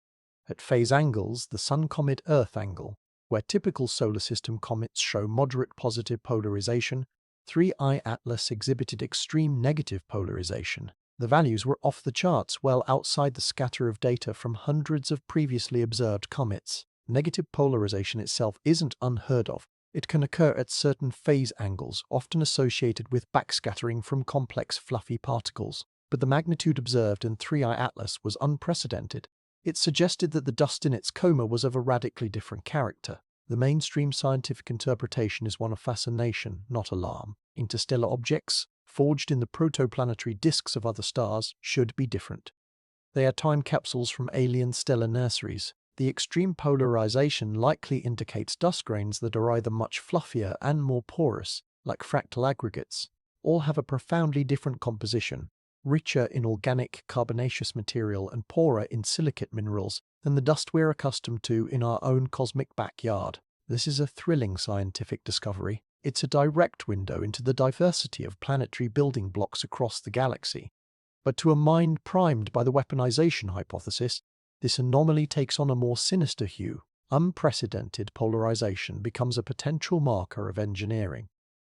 At phase angles, the Sun-Comet-Earth angle, where typical solar system comets show moderate positive polarization, 3I Atlas exhibited extreme negative polarization. The values were off the charts, well outside the scatter of data from hundreds of previously observed comets. Negative polarization itself isn't unheard of. It can occur at certain phase angles, often associated with backscattering from complex fluffy particles. But the magnitude observed in 3I Atlas was unprecedented. It suggested that the dust in its coma was of a radically different character. The mainstream scientific interpretation is one of fascination, not alarm. Interstellar objects, forged in the protoplanetary disks of other stars, should be different. They are time capsules from alien stellar nurseries. The extreme polarization likely indicates dust grains that are either much fluffier and more porous, like fractal aggregates, all have a profoundly different composition, richer in organic carbonaceous material and poorer in silicate minerals than the dust we're accustomed to in our own cosmic backyard. This is a thrilling scientific discovery. It's a direct window into the diversity of planetary building blocks across the galaxy. But to a mind primed by the weaponization hypothesis, this anomaly takes on a more sinister hue. Unprecedented polarization becomes a potential marker of engineering.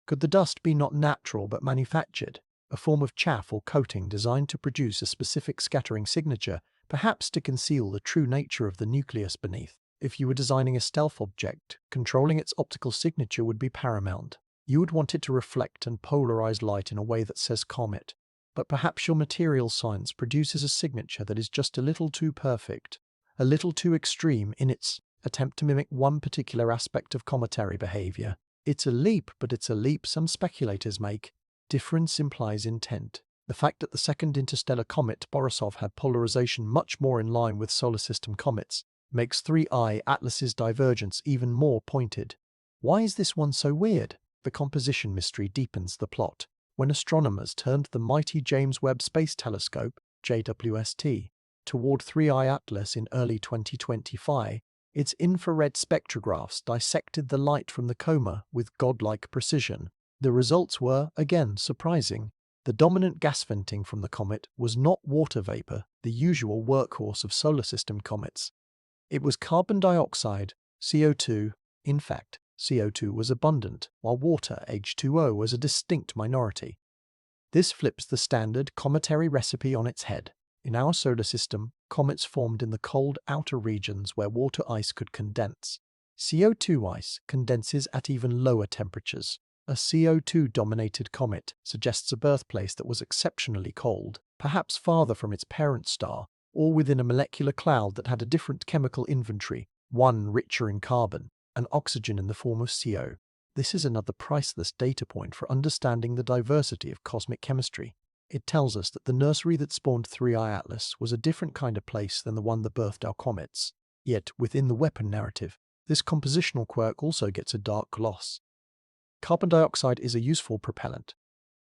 Could the dust be not natural but manufactured, a form of chaff or coating designed to produce a specific scattering signature, perhaps to conceal the true nature of the nucleus beneath? If you were designing a stealth object, controlling its optical signature would be paramount. You would want it to reflect and polarize light in a way that says comet. But perhaps your material science produces a signature that is just a little too perfect, a little too extreme in its attempt to mimic one particular aspect of cometary behavior. It's a leap, but it's a leap some speculators make. Difference implies intent. The fact that the second interstellar comet, Borisov, had polarization much more in line with solar system comets makes 3I Atlas's divergence even more pointed. Why is this one so weird? The composition mystery deepens the plot. When astronomers turned the mighty James Webb Space Telescope, JWST, toward 3I Atlas in early 2025, its infrared spectrographs dissected the light from the coma with godlike precision. The results were, again, surprising. The dominant gas venting from the comet was not water vapor, the usual workhorse of solar system comets. It was carbon dioxide, CO2. In fact, CO2 was abundant, while water, H2O, was a distinct minority. This flips the standard cometary recipe on its head. In our solar system, comets formed in the cold outer regions where water ice could condense. CO2 ice condenses at even lower temperatures. A CO2-dominated comet suggests a birthplace that was exceptionally cold, perhaps farther from its parent star, or within a molecular cloud that had a different chemical inventory, one richer in carbon and oxygen in the form of CO. This is another priceless data point for understanding the diversity of cosmic chemistry. It tells us that the nursery that spawned 3I Atlas was a different kind of place than the one that birthed our comets. Yet, within the weapon narrative, this compositional quirk also gets a dark gloss. Carbon dioxide is a useful propellant.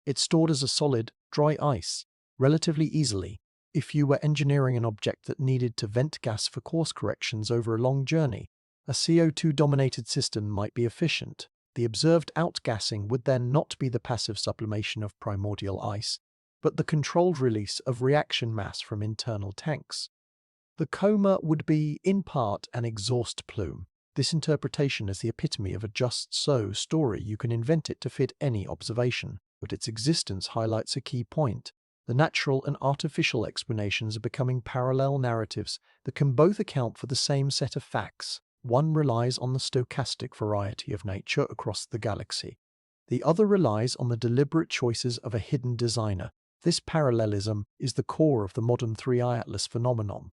It's stored as a solid, dry ice, relatively easily. If you were engineering an object that needed to vent gas for course corrections over a long journey, a CO2-dominated system might be efficient. The observed outgassing would then not be the passive sublimation of primordial ice, but the controlled release of reaction mass from internal tanks. The coma would be, in part, an exhaust plume. This interpretation is the epitome of a just-so story. You can invent it to fit any observation, but its existence highlights a key point. The natural and artificial explanations are becoming parallel narratives that can both account for the same set of facts. One relies on the stochastic variety of nature across the galaxy. The other relies on the deliberate choices of a hidden designer. This parallelism is the core of the modern 3I Atlas phenomenon.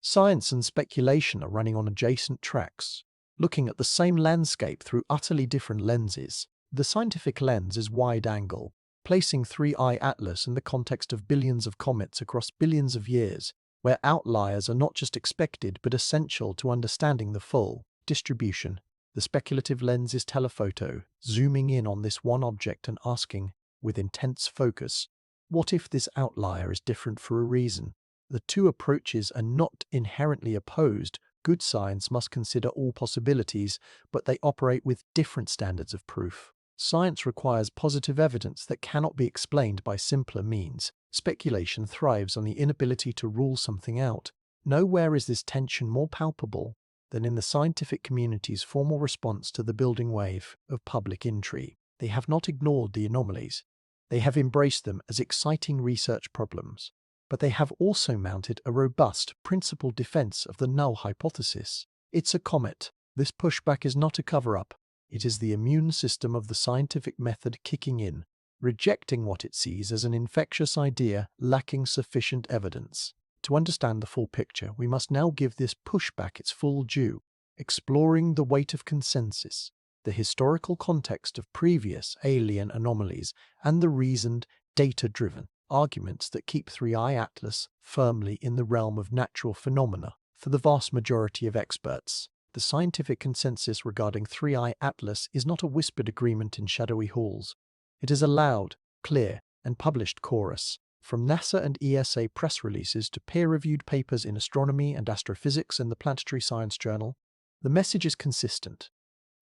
Science and speculation are running on adjacent tracks, looking at the same landscape through utterly different lenses. The scientific lens is wide-angle, placing 3I Atlas in the context of billions of comets across billions of years, where outliers are not just expected but essential to understanding the full distribution. The speculative lens is telephoto, zooming in on this one object and asking, with intense focus, what if this outlier is different for a reason? The two approaches are not inherently opposed. Good science must consider all possibilities, but they operate with different standards of proof. Science requires positive evidence that cannot be explained by simpler means. Speculation thrives on the inability to rule something out. Nowhere is this tension more palpable than in the scientific community's formal response to the building wave of public intrigue. They have not ignored the anomalies. They have embraced them as exciting research problems. But they have also mounted a robust, principled defense of the null hypothesis. It's a comet. This pushback is not a cover-up. It is the immune system of the scientific method kicking in, rejecting what it sees as an infectious idea lacking sufficient evidence. To understand the full picture, we must now give this pushback its full due, exploring the weight of consensus, the historical context of previous alien anomalies, and the reasoned, data-driven arguments that keep 3I Atlas firmly in the realm of natural phenomena. For the vast majority of experts, the scientific consensus regarding 3I Atlas is not a whispered agreement in shadowy halls. It is a loud, clear, and published chorus. From NASA and ESA press releases to peer-reviewed papers in astronomy and astrophysics in the Planetary Science Journal, the message is consistent.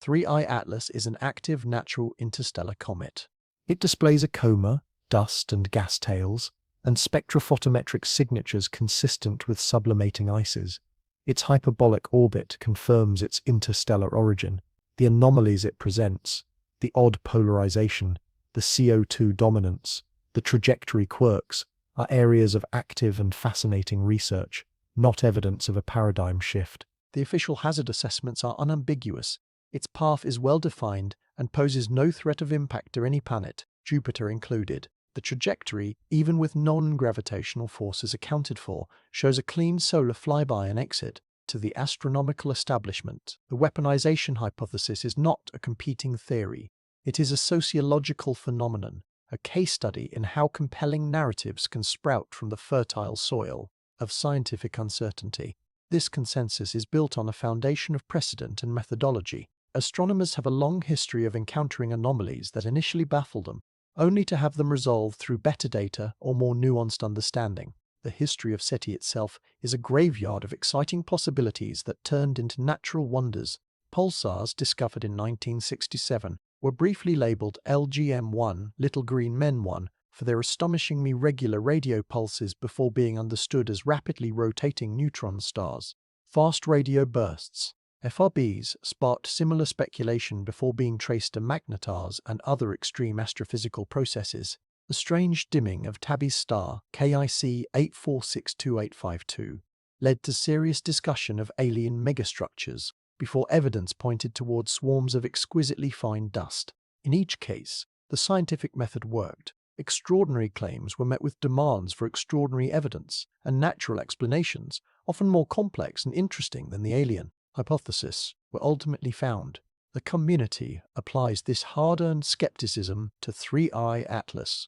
3I Atlas is an active natural interstellar comet. It displays a coma, dust and gas tails, and spectrophotometric signatures consistent with sublimating ices. Its hyperbolic orbit confirms its interstellar origin. The anomalies it presents, the odd polarization, the CO2 dominance, the trajectory quirks, are areas of active and fascinating research, not evidence of a paradigm shift. The official hazard assessments are unambiguous. Its path is well defined and poses no threat of impact to any planet, Jupiter included. The trajectory, even with non-gravitational forces accounted for, shows a clean solar flyby and exit to the astronomical establishment. The weaponization hypothesis is not a competing theory. It is a sociological phenomenon, a case study in how compelling narratives can sprout from the fertile soil of scientific uncertainty. This consensus is built on a foundation of precedent and methodology. Astronomers have a long history of encountering anomalies that initially baffle them, only to have them resolved through better data or more nuanced understanding. The history of SETI itself is a graveyard of exciting possibilities that turned into natural wonders. Pulsars discovered in 1967 were briefly labeled LGM-1, Little Green Men 1, for their astonishingly regular radio pulses before being understood as rapidly rotating neutron stars. Fast radio bursts, FRBs, sparked similar speculation before being traced to magnetars and other extreme astrophysical processes. The strange dimming of Tabby's star, KIC 84628552, led to serious discussion of alien megastructures, before evidence pointed towards swarms of exquisitely fine dust. In each case, the scientific method worked. Extraordinary claims were met with demands for extraordinary evidence, and natural explanations, often more complex and interesting than the alien hypothesis, were ultimately found. The community applies this hard-earned skepticism to 3I Atlas.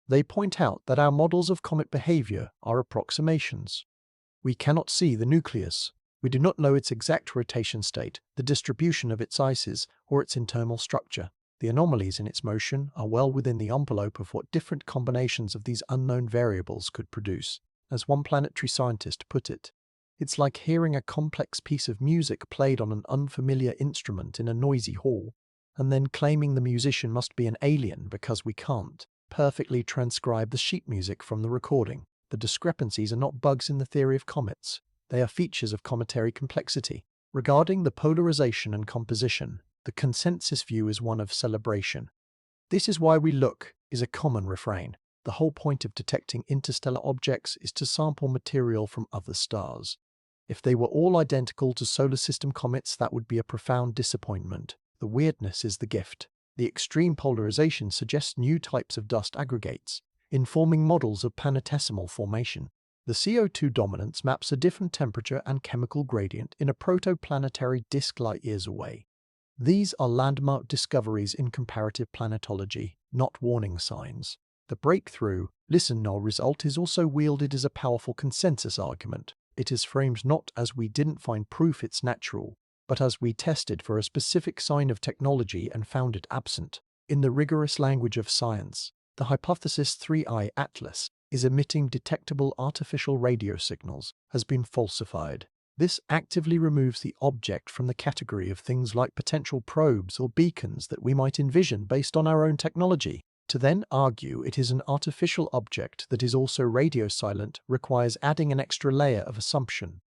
They point out that our models of comet behavior are approximations. We cannot see the nucleus. We do not know its exact rotation state, the distribution of its ices, or its internal structure. The anomalies in its motion are well within the envelope of what different combinations of these unknown variables could produce. As one planetary scientist put it, it's like hearing a complex piece of music played on an unfamiliar instrument in a noisy hall, and then claiming the musician must be an alien because we can't perfectly transcribe the sheet music from the recording. The discrepancies are not bugs in the theory of comets. They are features of cometary complexity. Regarding the polarization and composition, the consensus view is one of celebration. "This is why we look," is a common refrain. The whole point of detecting interstellar objects is to sample material from other stars. If they were all identical to solar system comets, that would be a profound disappointment. The weirdness is the gift. The extreme polarization suggests new types of dust aggregates, informing models of planetesimal formation. The CO2 dominance maps a different temperature and chemical gradient in a protoplanetary disk light years away. These are landmark discoveries in comparative planetology, not warning signs. The breakthrough, listen-no result is also wielded as a powerful consensus argument. It is framed not as we didn't find proof it's natural, but as we tested for a specific sign of technology and found it absent. In the rigorous language of science, the hypothesis 3I Atlas is emitting detectable artificial radio signals has been falsified. This actively removes the object from the category of things like potential probes or beacons that we might envision based on our own technology. To then argue it is an artificial object that is also radio silent requires adding an extra layer of assumption.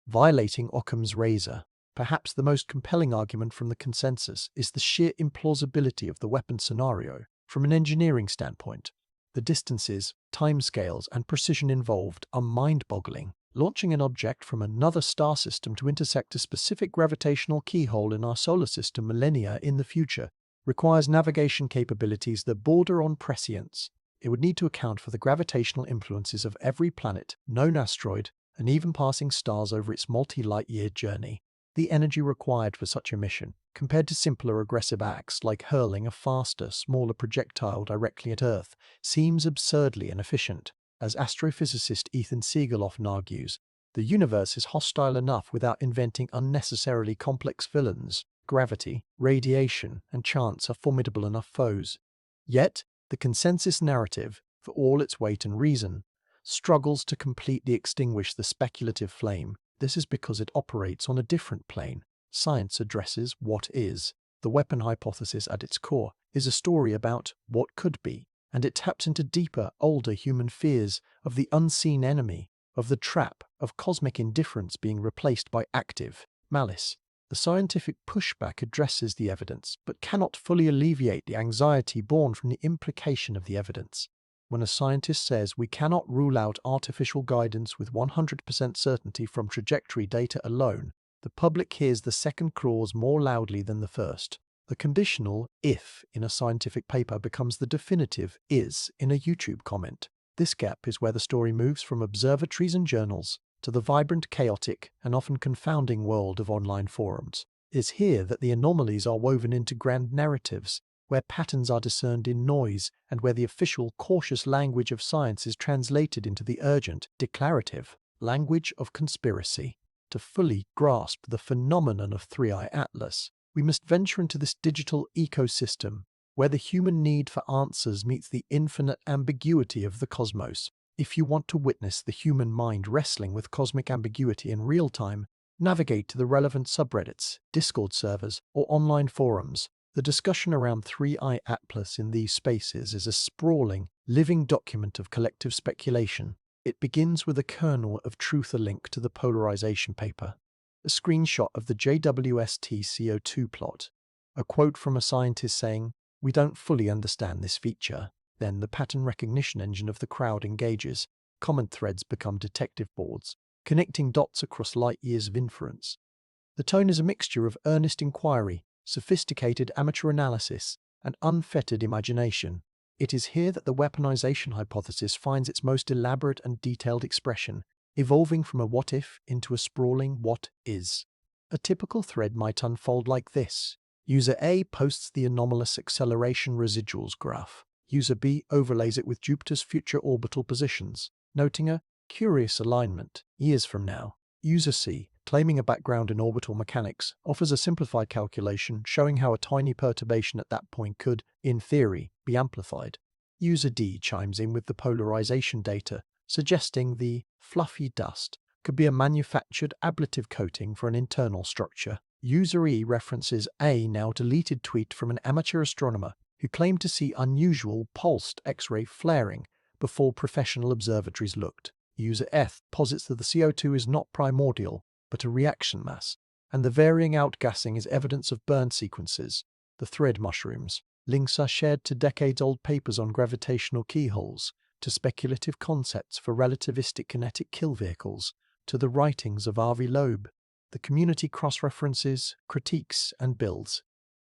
Violating Occam's razor. Perhaps the most compelling argument from the consensus is the sheer implausibility of the weapon scenario from an engineering standpoint. The distances, timescales, and precision involved are mind-boggling. Launching an object from another star system to intersect a specific gravitational keyhole in our solar system millennia in the future requires navigation capabilities that border on prescience. It would need to account for the gravitational influences of every planet, known asteroid, and even passing stars over its multi-light-year journey. The energy required for such a mission, compared to simpler aggressive acts like hurling a faster, smaller projectile directly at Earth, seems absurdly inefficient. As astrophysicist Ethan Siegel often argues, the universe is hostile enough without inventing unnecessarily complex villains. Gravity, radiation, and chance are formidable enough foes. Yet, the consensus narrative, for all its weight and reason, struggles to completely extinguish the speculative flame. This is because it operates on a different plane. Science addresses what is. The weapon hypothesis at its core is a story about what could be, and it taps into deeper, older human fears of the unseen enemy, of the trap of cosmic indifference being replaced by active malice. The scientific pushback addresses the evidence, but cannot fully alleviate the anxiety born from the implication of the evidence. When a scientist says we cannot rule out artificial guidance with 100% certainty from trajectory data alone, the public hears the second clause more loudly than the first. The conditional if in a scientific paper becomes the definitive is in a YouTube comment. This gap is where the story moves from observatories and journals to the vibrant, chaotic, and often confounding world of online forums. It is here that the anomalies are woven into grand narratives, where patterns are discerned in noise, and where the official, cautious language of science is translated into the urgent, declarative language of conspiracy. To fully grasp the phenomenon of Three-Eye Atlas, we must venture into this digital ecosystem, where the human need for answers meets the infinite ambiguity of the cosmos. If you want to witness the human mind wrestling with cosmic ambiguity in real time, navigate to the relevant subreddits, Discord servers, or online forums. The discussion around Three-Eye Atlas in these spaces is a sprawling, living document of collective speculation. It begins with a kernel of truth, a link to the polarization paper, a screenshot of the JWST CO2 plot, a quote from a scientist saying, "We don't fully understand this feature." Then the pattern recognition engine of the crowd engages. Comment threads become detective boards, connecting dots across light years of inference. The tone is a mixture of earnest inquiry, sophisticated amateur analysis, and unfettered imagination. It is here that the weaponization hypothesis finds its most elaborate and detailed expression, evolving from a what-if into a sprawling what-is. A typical thread might unfold like this. User A posts the anomalous acceleration residuals graph. User B overlays it with Jupiter's future orbital positions, noting a curious alignment. Years from now, User C, claiming a background in orbital mechanics, offers a simplified calculation showing how a tiny perturbation at that point could, in theory, be amplified. User D chimes in with the polarization data, suggesting the fluffy dust could be a manufactured ablative coating for an internal structure. User E references a now deleted tweet from an amateur astronomer who claimed to see unusual pulsed X-ray flaring before professional observatories looked. User F posits that the CO2 is not primordial, but a reaction mass, and the varying outgassing is evidence of burn sequences. The thread mushrooms. Links are shared to decades-old papers on gravitational keyholes, to speculative concepts for relativistic kinetic kill vehicles, to the writings of Avi Loeb. The community cross-references, critiques, and builds.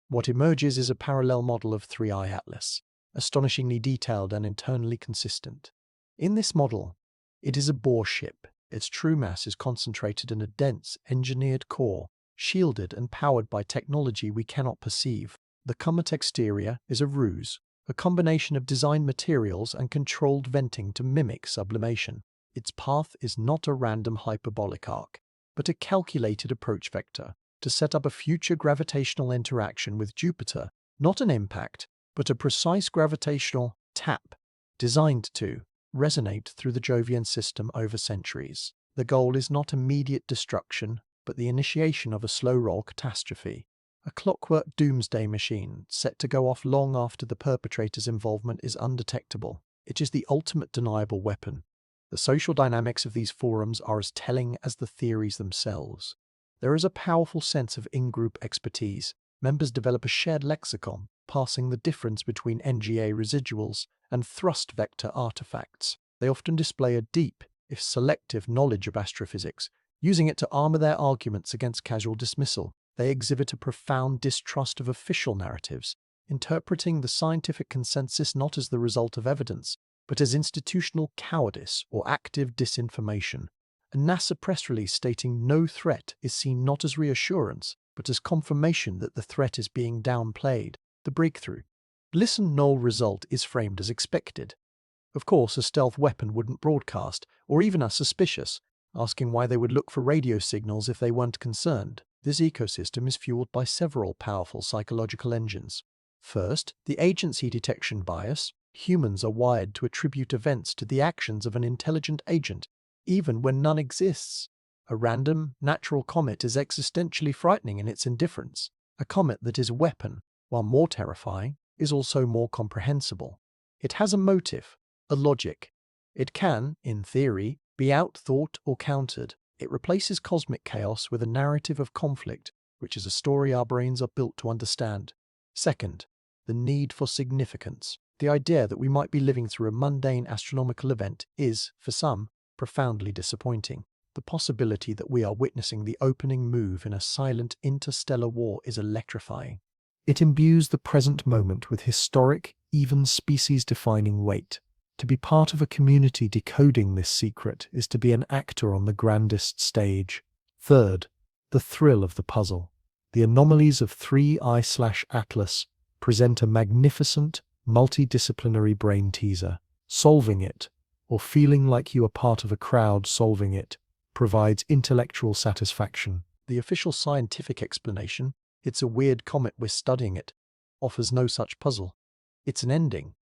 What emerges is a parallel model of Three-Eye Atlas, astonishingly detailed and internally consistent. In this model, it is a Bohr ship. Its true mass is concentrated in a dense, engineered core, shielded and powered by technology we cannot perceive. The comet exterior is a ruse, a combination of designed materials and controlled venting to mimic sublimation. Its path is not a random hyperbolic arc, but a calculated approach vector to set up a future gravitational interaction with Jupiter, not an impact, but a precise gravitational tap, designed to resonate through the Jovian system over centuries. The goal is not immediate destruction, but the initiation of a slow-roll catastrophe. A clockwork doomsday machine set to go off long after the perpetrator's involvement is undetectable. It is the ultimate deniable weapon. The social dynamics of these forums are as telling as the theories themselves. There is a powerful sense of in-group expertise. Members develop a shared lexicon, parsing the difference between NGA residuals and thrust vector artifacts. They often display a deep, if selective, knowledge of astrophysics, using it to armor their arguments against casual dismissal. They exhibit a profound distrust of official narratives, interpreting the scientific consensus not as the result of evidence, but as institutional cowardice or active disinformation. A NASA press release stating no threat is seen not as reassurance, but as confirmation that the threat is being downplayed. The breakthrough. Listen-null result is framed as expected. Of course, a stealth weapon wouldn't broadcast, or even are suspicious, asking why they would look for radio signals if they weren't concerned. This ecosystem is fueled by several powerful psychological engines. First, the agency detection bias. Humans are wired to attribute events to the actions of an intelligent agent, even when none exists. A random, natural comet is existentially frightening in its indifference. A comet that is a weapon, while more terrifying, is also more comprehensible. It has a motive, a logic. It can, in theory, be outthought or countered. It replaces cosmic chaos with a narrative of conflict, which is a story our brains are built to understand. Second, the need for significance. The idea that we might be living through a mundane astronomical event is, for some, profoundly disappointing. The possibility that we are witnessing the opening move in a silent interstellar war is electrifying. It imbues the present moment with historic, even species-defining weight. To be part of a community decoding this secret is to be an actor on the grandest stage. Third, the thrill of the puzzle. The anomalies of 3I/Atlas present a magnificent, multidisciplinary brain teaser. Solving it, or feeling like you are part of a crowd solving it, provides intellectual satisfaction. The official scientific explanation, it's a weird comet we're studying it, offers no such puzzle. It's an ending.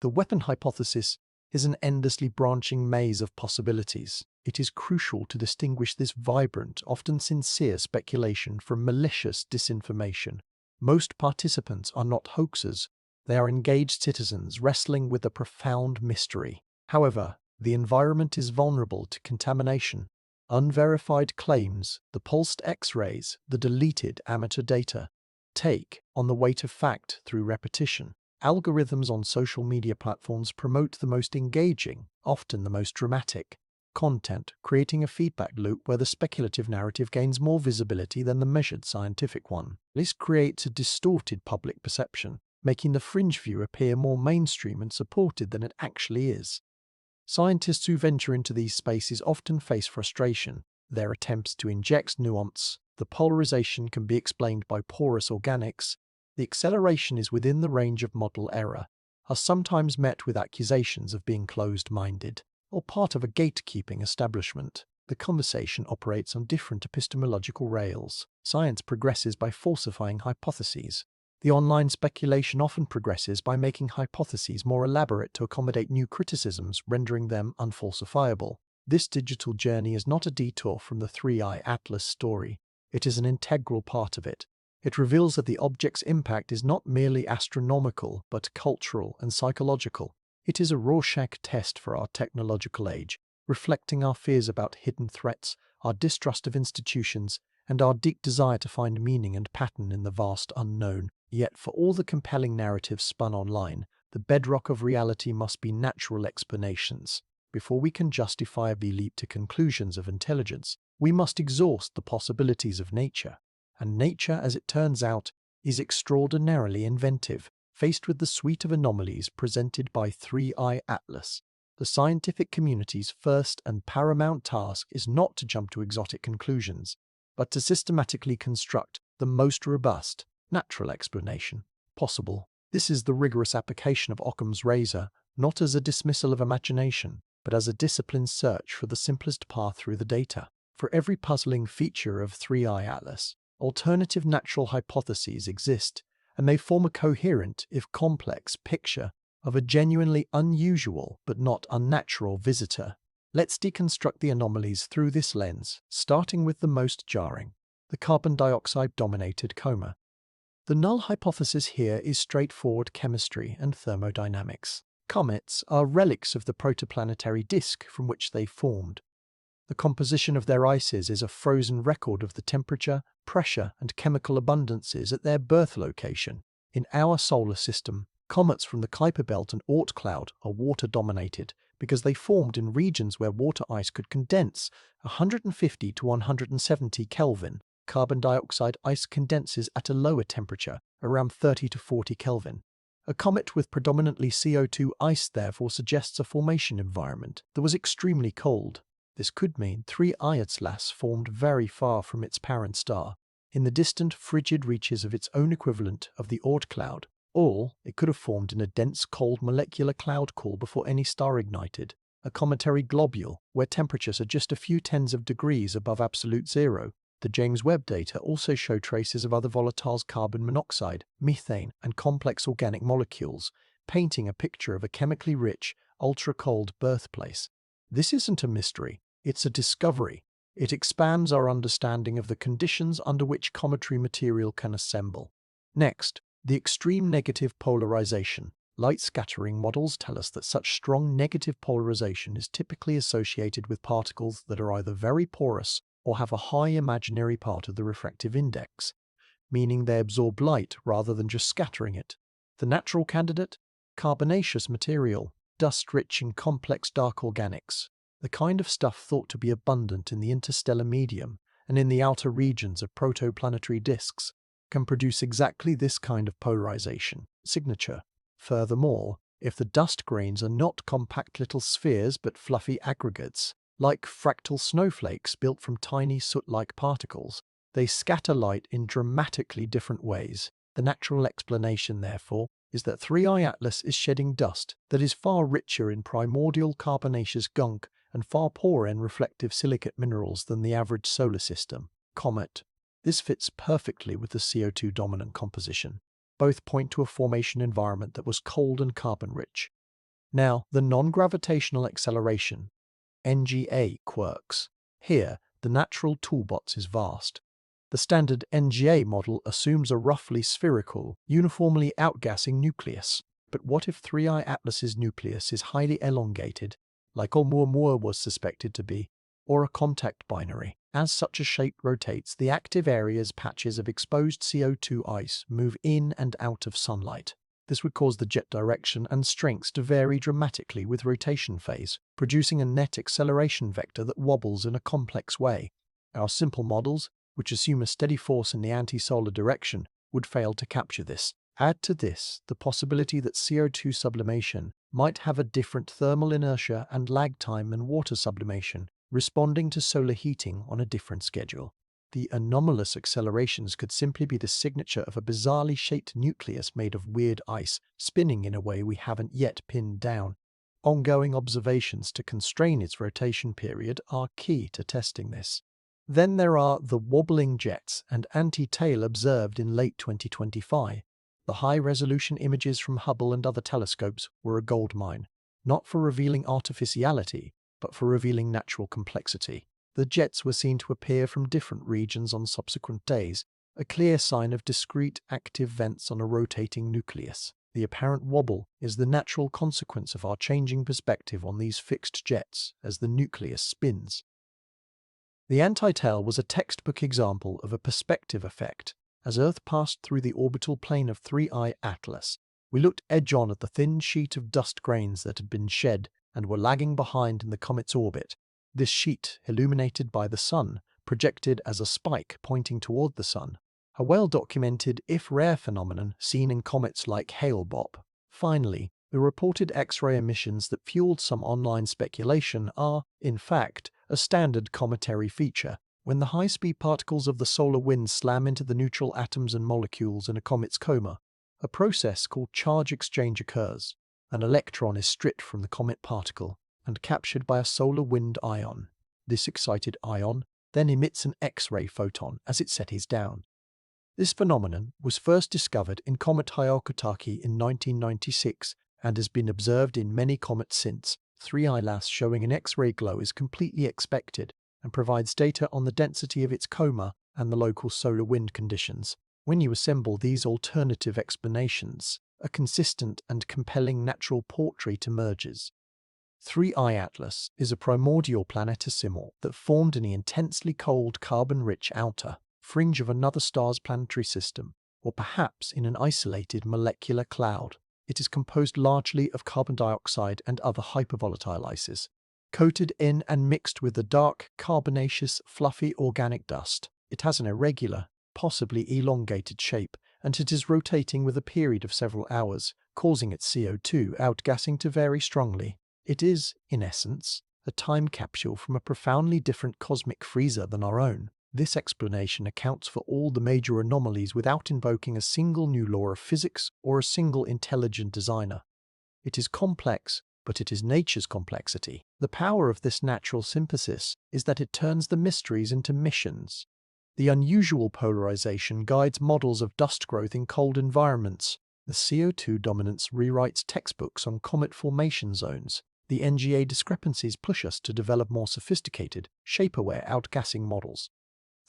The weapon hypothesis is an endlessly branching maze of possibilities. It is crucial to distinguish this vibrant, often sincere speculation from malicious disinformation. Most participants are not hoaxers. They are engaged citizens wrestling with a profound mystery. However, the environment is vulnerable to contamination. Unverified claims, the pulsed X-rays, the deleted amateur data, take on the weight of fact through repetition. Algorithms on social media platforms promote the most engaging, often the most dramatic, content, creating a feedback loop where the speculative narrative gains more visibility than the measured scientific one. This creates a distorted public perception, making the fringe view appear more mainstream and supported than it actually is. Scientists who venture into these spaces often face frustration. Their attempts to inject nuance, the polarization can be explained by porous organics, the acceleration is within the range of model error, are sometimes met with accusations of being closed-minded, or part of a gatekeeping establishment. The conversation operates on different epistemological rails. Science progresses by falsifying hypotheses. The online speculation often progresses by making hypotheses more elaborate to accommodate new criticisms, rendering them unfalsifiable. This digital journey is not a detour from the 3I/Atlas story. It is an integral part of it. It reveals that the object's impact is not merely astronomical, but cultural and psychological. It is a Rorschach test for our technological age, reflecting our fears about hidden threats, our distrust of institutions, and our deep desire to find meaning and pattern in the vast unknown. Yet, for all the compelling narratives spun online, the bedrock of reality must be natural explanations. Before we can justifiably leap to conclusions of intelligence, we must exhaust the possibilities of nature. And nature, as it turns out, is extraordinarily inventive. Faced with the suite of anomalies presented by 3I/Atlas, the scientific community's first and paramount task is not to jump to exotic conclusions, but to systematically construct the most robust, natural explanation possible. This is the rigorous application of Occam's razor, not as a dismissal of imagination, but as a disciplined search for the simplest path through the data. For every puzzling feature of 3I/Atlas, alternative natural hypotheses exist, and they form a coherent, if complex, picture of a genuinely unusual but not unnatural visitor. Let's deconstruct the anomalies through this lens, starting with the most jarring: the carbon dioxide-dominated coma. The null hypothesis here is straightforward chemistry and thermodynamics. Comets are relics of the protoplanetary disk from which they formed. The composition of their ices is a frozen record of the temperature, pressure, and chemical abundances at their birth location. In our solar system, comets from the Kuiper Belt and Oort cloud are water-dominated because they formed in regions where water ice could condense 150 to 170 Kelvin. Carbon dioxide ice condenses at a lower temperature, around 30 to 40 Kelvin. A comet with predominantly CO2 ice therefore suggests a formation environment that was extremely cold. This could mean 3 Iatlas formed very far from its parent star, in the distant frigid reaches of its own equivalent of the Oort cloud. Or it could have formed in a dense cold molecular cloud core before any star ignited, a cometary globule where temperatures are just a few tens of degrees above absolute zero. The James Webb data also show traces of other volatiles: carbon monoxide, methane, and complex organic molecules, painting a picture of a chemically rich, ultra-cold birthplace. This isn't a mystery, it's a discovery. It expands our understanding of the conditions under which cometary material can assemble. Next, the extreme negative polarization. Light scattering models tell us that such strong negative polarization is typically associated with particles that are either very porous or have a high imaginary part of the refractive index, meaning they absorb light rather than just scattering it. The natural candidate? Carbonaceous material, dust-rich in complex dark organics, the kind of stuff thought to be abundant in the interstellar medium and in the outer regions of protoplanetary disks, can produce exactly this kind of polarization signature. Furthermore, if the dust grains are not compact little spheres but fluffy aggregates, like fractal snowflakes built from tiny soot-like particles, they scatter light in dramatically different ways. The natural explanation, therefore, is that 3I Atlas is shedding dust that is far richer in primordial carbonaceous gunk and far poorer in reflective silicate minerals than the average solar system. Comet. This fits perfectly with the CO2 dominant composition. Both point to a formation environment that was cold and carbon-rich. Now, the non-gravitational acceleration, NGA quirks. Here, the natural toolbox is vast. The standard NGA model assumes a roughly spherical, uniformly outgassing nucleus. But what if 3I Atlas's nucleus is highly elongated, like Oumuamua was suspected to be, or a contact binary? As such a shape rotates, the active areas patches of exposed CO2 ice move in and out of sunlight. This would cause the jet direction and strengths to vary dramatically with rotation phase, producing a net acceleration vector that wobbles in a complex way. Our simple models, which assume a steady force in the anti-solar direction, would fail to capture this. Add to this the possibility that CO2 sublimation might have a different thermal inertia and lag time than water sublimation, responding to solar heating on a different schedule. The anomalous accelerations could simply be the signature of a bizarrely shaped nucleus made of weird ice, spinning in a way we haven't yet pinned down. Ongoing observations to constrain its rotation period are key to testing this. Then there are the wobbling jets and anti-tail observed in late 2025. The high-resolution images from Hubble and other telescopes were a goldmine, not for revealing artificiality, but for revealing natural complexity. The jets were seen to appear from different regions on subsequent days, a clear sign of discrete active vents on a rotating nucleus. The apparent wobble is the natural consequence of our changing perspective on these fixed jets as the nucleus spins. The anti-tail was a textbook example of a perspective effect. As Earth passed through the orbital plane of 3I Atlas, we looked edge-on at the thin sheet of dust grains that had been shed and were lagging behind in the comet's orbit. This sheet, illuminated by the sun, projected as a spike pointing toward the sun, a well-documented, if rare phenomenon seen in comets like Hale-Bopp. Finally, the reported X-ray emissions that fueled some online speculation are, in fact, a standard cometary feature. When the high-speed particles of the solar wind slam into the neutral atoms and molecules in a comet's coma, a process called charge exchange occurs. An electron is stripped from the comet particle and captured by a solar wind ion. This excited ion then emits an X-ray photon as it settles down. This phenomenon was first discovered in comet Hyakutake in 1996 and has been observed in many comets since. 3I Atlas showing an X-ray glow is completely expected and provides data on the density of its coma and the local solar wind conditions. When you assemble these alternative explanations, a consistent and compelling natural portrait emerges. 3I Atlas is a primordial planetesimal that formed in the intensely cold carbon-rich outer fringe of another star's planetary system, or perhaps in an isolated molecular cloud. It is composed largely of carbon dioxide and other hypervolatile ices, coated in and mixed with the dark, carbonaceous, fluffy organic dust. It has an irregular, possibly elongated shape, and it is rotating with a period of several hours, causing its CO2 outgassing to vary strongly. It is, in essence, a time capsule from a profoundly different cosmic freezer than our own. This explanation accounts for all the major anomalies without invoking a single new law of physics or a single intelligent designer. It is complex, but it is nature's complexity. The power of this natural synthesis is that it turns the mysteries into missions. The unusual polarization guides models of dust growth in cold environments. The CO2 dominance rewrites textbooks on comet formation zones. The NGA discrepancies push us to develop more sophisticated, shape-aware outgassing models.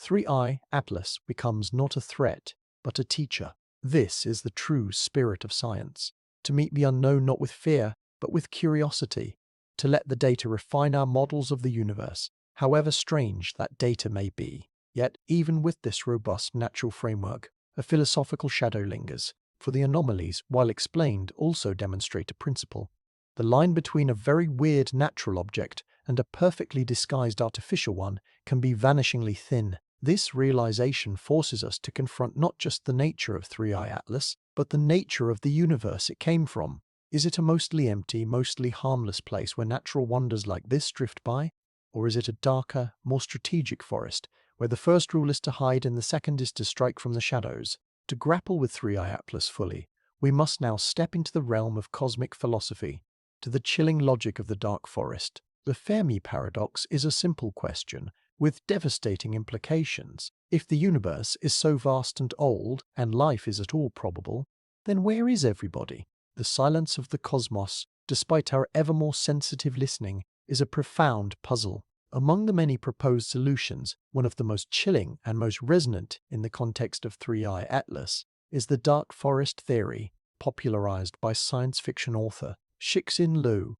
3I Atlas becomes not a threat, but a teacher. This is the true spirit of science. To meet the unknown not with fear, but with curiosity. To let the data refine our models of the universe, however strange that data may be. Yet, even with this robust natural framework, a philosophical shadow lingers, for the anomalies, while explained, also demonstrate a principle. The line between a very weird natural object and a perfectly disguised artificial one can be vanishingly thin. This realization forces us to confront not just the nature of 3I Atlas, but the nature of the universe it came from. Is it a mostly empty, mostly harmless place where natural wonders like this drift by? Or is it a darker, more strategic forest, where the first rule is to hide and the second is to strike from the shadows? To grapple with 3I Atlas fully, we must now step into the realm of cosmic philosophy, to the chilling logic of the dark forest. The Fermi paradox is a simple question, with devastating implications. If the universe is so vast and old, and life is at all probable, then where is everybody? The silence of the cosmos, despite our ever more sensitive listening, is a profound puzzle. Among the many proposed solutions, one of the most chilling and most resonant in the context of 3I Atlas is the dark forest theory, popularized by science fiction author Cixin Liu,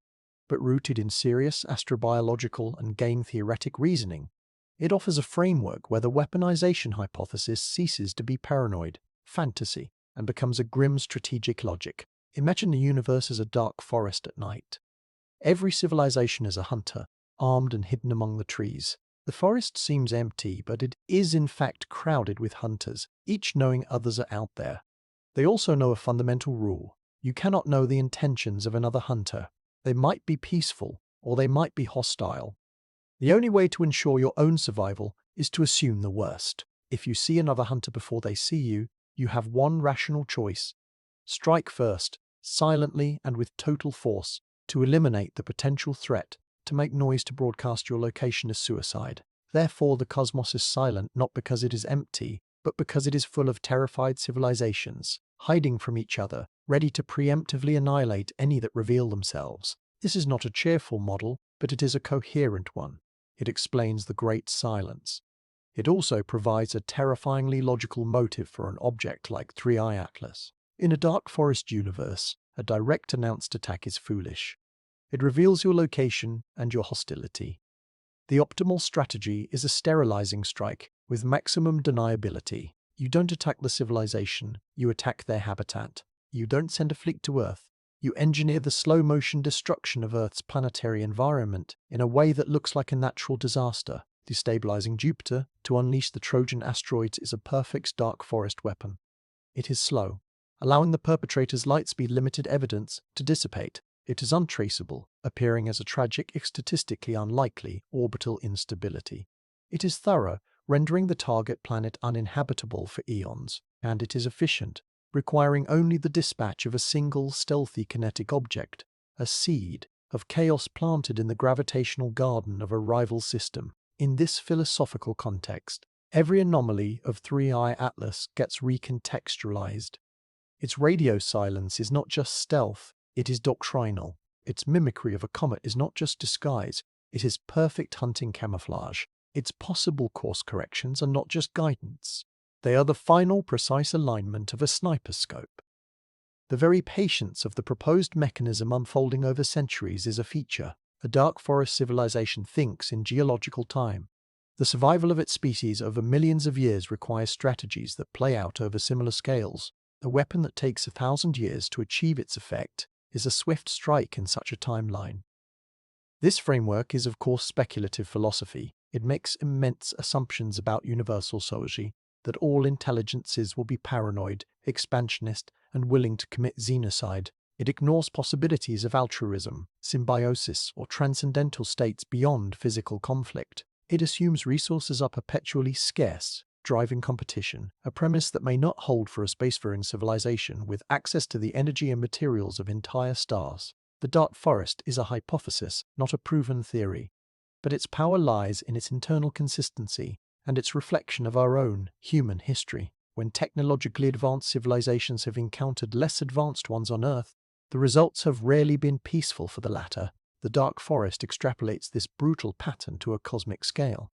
but rooted in serious astrobiological and game-theoretic reasoning. It offers a framework where the weaponization hypothesis ceases to be paranoid fantasy and becomes a grim strategic logic. Imagine the universe as a dark forest at night. Every civilization is a hunter, armed and hidden among the trees. The forest seems empty, but it is in fact crowded with hunters, each knowing others are out there. They also know a fundamental rule. You cannot know the intentions of another hunter. They might be peaceful, or they might be hostile. The only way to ensure your own survival is to assume the worst. If you see another hunter before they see you, you have one rational choice. Strike first, silently and with total force, to eliminate the potential threat, to make noise to broadcast your location as suicide. Therefore, the cosmos is silent not because it is empty, but because it is full of terrified civilizations, hiding from each other, ready to preemptively annihilate any that reveal themselves. This is not a cheerful model, but it is a coherent one. It explains the great silence. It also provides a terrifyingly logical motive for an object like 3I Atlas. In a dark forest universe, a direct announced attack is foolish. It reveals your location and your hostility. The optimal strategy is a sterilizing strike with maximum deniability. You don't attack the civilization, you attack their habitat. You don't send a fleet to Earth. You engineer the slow-motion destruction of Earth's planetary environment in a way that looks like a natural disaster. Destabilizing Jupiter to unleash the Trojan asteroids is a perfect dark forest weapon. It is slow, allowing the perpetrator's light-speed limited evidence to dissipate. It is untraceable, appearing as a tragic, statistically unlikely orbital instability. It is thorough, rendering the target planet uninhabitable for eons. And it is efficient, requiring only the dispatch of a single stealthy kinetic object, a seed of chaos planted in the gravitational garden of a rival system. In this philosophical context, every anomaly of 3I Atlas gets recontextualized. Its radio silence is not just stealth, It is doctrinal. Its mimicry of a comet is not just disguise, it is perfect hunting camouflage. Its possible course corrections are not just guidance. They are the final precise alignment of a sniper scope. The very patience of the proposed mechanism unfolding over centuries is a feature. A dark forest civilization thinks in geological time. The survival of its species over millions of years requires strategies that play out over similar scales. A weapon that takes 1,000 years to achieve its effect is a swift strike in such a timeline. This framework is of course speculative philosophy. It makes immense assumptions about universal zoology, that all intelligences will be paranoid, expansionist, and willing to commit xenocide. It ignores possibilities of altruism, symbiosis, or transcendental states beyond physical conflict. It assumes resources are perpetually scarce, driving competition, a premise that may not hold for a spacefaring civilization with access to the energy and materials of entire stars. The dark forest is a hypothesis, not a proven theory, but its power lies in its internal consistency and its reflection of our own human history. When technologically advanced civilizations have encountered less advanced ones on Earth, the results have rarely been peaceful for the latter. The dark forest extrapolates this brutal pattern to a cosmic scale.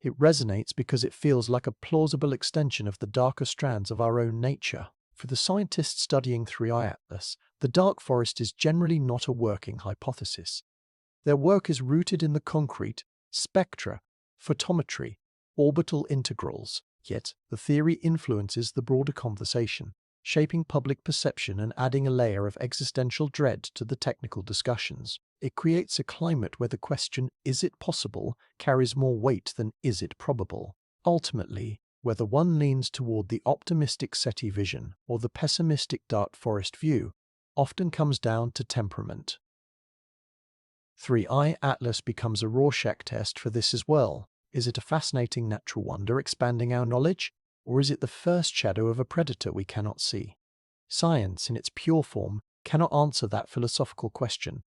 It resonates because it feels like a plausible extension of the darker strands of our own nature. For the scientists studying 3I Atlas, the dark forest is generally not a working hypothesis. Their work is rooted in the concrete, spectra, photometry, orbital integrals, yet the theory influences the broader conversation, shaping public perception and adding a layer of existential dread to the technical discussions. It creates a climate where the question, is it possible, carries more weight than is it probable. Ultimately, whether one leans toward the optimistic SETI vision or the pessimistic dark forest view, often comes down to temperament. 3I Atlas becomes a Rorschach test for this as well. Is it a fascinating natural wonder expanding our knowledge, or is it the first shadow of a predator we cannot see? Science, in its pure form, cannot answer that philosophical question.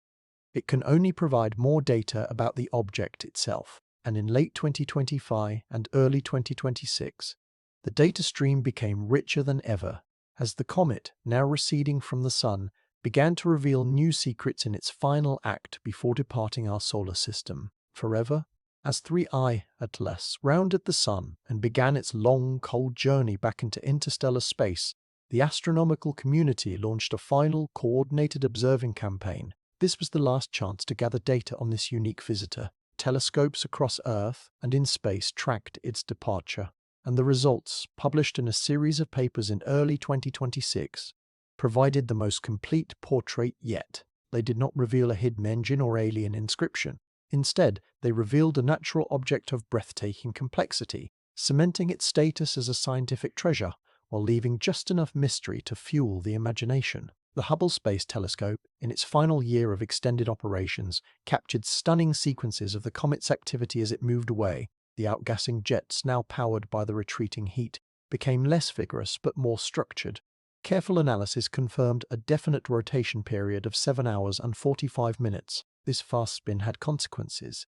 It can only provide more data about the object itself, and in late 2025 and early 2026, the data stream became richer than ever, as the comet, now receding from the Sun, began to reveal new secrets in its final act before departing our solar system forever. As 3I Atlas rounded the Sun and began its long, cold journey back into interstellar space, the astronomical community launched a final, coordinated observing campaign. This was the last chance to gather data on this unique visitor. Telescopes across Earth and in space tracked its departure, and the results, published in a series of papers in early 2026, provided the most complete portrait yet. They did not reveal a hidden engine or alien inscription. Instead, they revealed a natural object of breathtaking complexity, cementing its status as a scientific treasure, while leaving just enough mystery to fuel the imagination. The Hubble Space Telescope, in its final year of extended operations, captured stunning sequences of the comet's activity as it moved away. The outgassing jets, now powered by the retreating heat, became less vigorous but more structured. Careful analysis confirmed a definite rotation period of 7 hours and 45 minutes. This fast spin had consequences.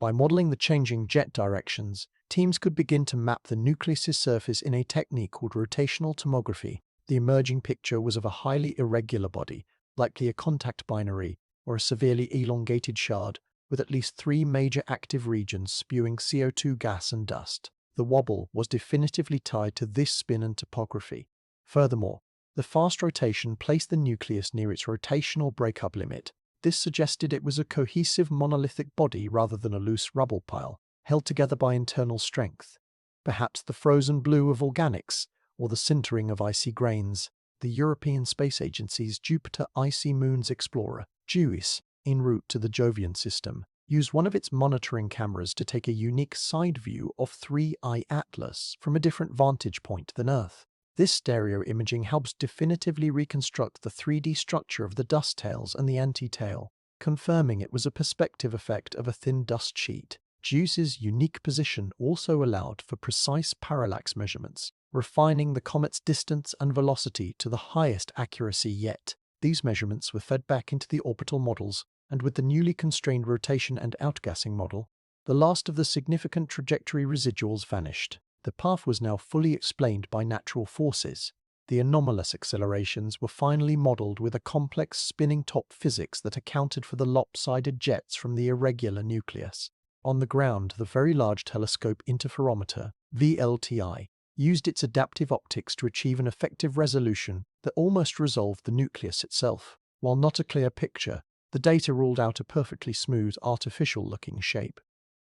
By modeling the changing jet directions, teams could begin to map the nucleus's surface in a technique called rotational tomography. The emerging picture was of a highly irregular body, likely a contact binary or a severely elongated shard, with at least 3 major active regions spewing CO2 gas and dust. The wobble was definitively tied to this spin and topography. Furthermore, the fast rotation placed the nucleus near its rotational breakup limit. This suggested it was a cohesive monolithic body rather than a loose rubble pile, held together by internal strength. Perhaps the frozen blue of organics, or the sintering of icy grains. The European Space Agency's Jupiter Icy Moons Explorer, JUICE, en route to the Jovian system, used one of its monitoring cameras to take a unique side view of 3I Atlas from a different vantage point than Earth. This stereo imaging helps definitively reconstruct the 3D structure of the dust tails and the anti-tail, confirming it was a perspective effect of a thin dust sheet. JUICE's unique position also allowed for precise parallax measurements, refining the comet's distance and velocity to the highest accuracy yet. These measurements were fed back into the orbital models, and with the newly constrained rotation and outgassing model, the last of the significant trajectory residuals vanished. The path was now fully explained by natural forces. The anomalous accelerations were finally modeled with a complex spinning top physics that accounted for the lopsided jets from the irregular nucleus. On the ground, the Very Large Telescope Interferometer, VLTI, used its adaptive optics to achieve an effective resolution that almost resolved the nucleus itself. While not a clear picture, the data ruled out a perfectly smooth, artificial-looking shape.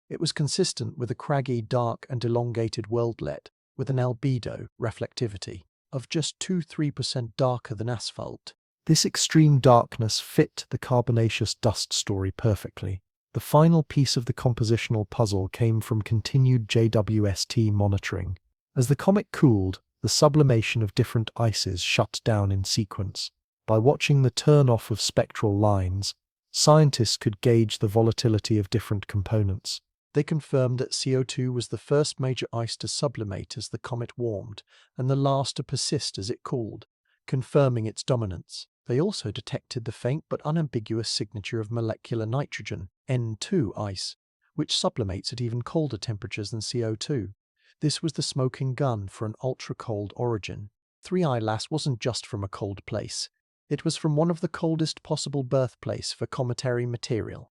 It was consistent with a craggy, dark and elongated worldlet, with an albedo, reflectivity, of just 2–3% darker than asphalt. This extreme darkness fit the carbonaceous dust story perfectly. The final piece of the compositional puzzle came from continued JWST monitoring. As the comet cooled, the sublimation of different ices shut down in sequence. By watching the turn-off of spectral lines, scientists could gauge the volatility of different components. They confirmed that CO2 was the first major ice to sublimate as the comet warmed, and the last to persist as it cooled, confirming its dominance. They also detected the faint but unambiguous signature of molecular nitrogen, N2 ice, which sublimates at even colder temperatures than CO2. This was the smoking gun for an ultra-cold origin. 3I Lass wasn't just from a cold place. It was from one of the coldest possible birthplace for cometary material.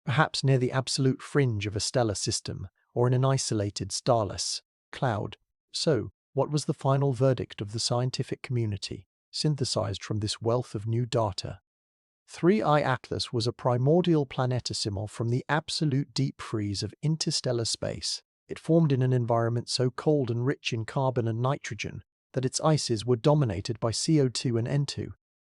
Perhaps near the absolute fringe of a stellar system, or in an isolated starless cloud. So, what was the final verdict of the scientific community, synthesized from this wealth of new data? 3I Atlas was a primordial planetesimal from the absolute deep freeze of interstellar space. It formed in an environment so cold and rich in carbon and nitrogen that its ices were dominated by CO2 and N2,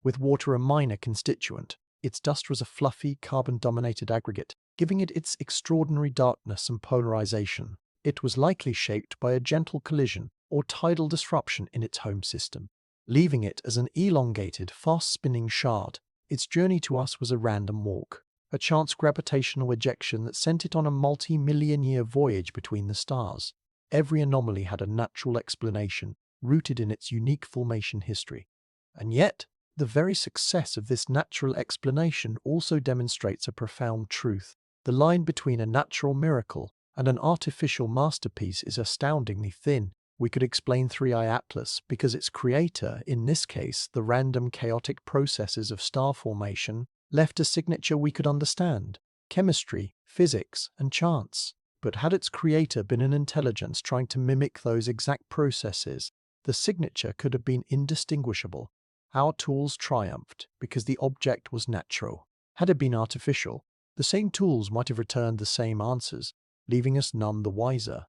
with water a minor constituent. Its dust was a fluffy, carbon-dominated aggregate, giving it its extraordinary darkness and polarization. It was likely shaped by a gentle collision or tidal disruption in its home system, leaving it as an elongated, fast-spinning shard. Its journey to us was a random walk, a chance gravitational ejection that sent it on a multi-million-year voyage between the stars. Every anomaly had a natural explanation, rooted in its unique formation history. And yet, the very success of this natural explanation also demonstrates a profound truth. The line between a natural miracle and an artificial masterpiece is astoundingly thin. We could explain 3I Atlas because its creator, in this case the random chaotic processes of star formation, left a signature we could understand: chemistry, physics, and chance. But had its creator been an intelligence trying to mimic those exact processes, the signature could have been indistinguishable. Our tools triumphed because the object was natural. Had it been artificial, the same tools might have returned the same answers, leaving us none the wiser.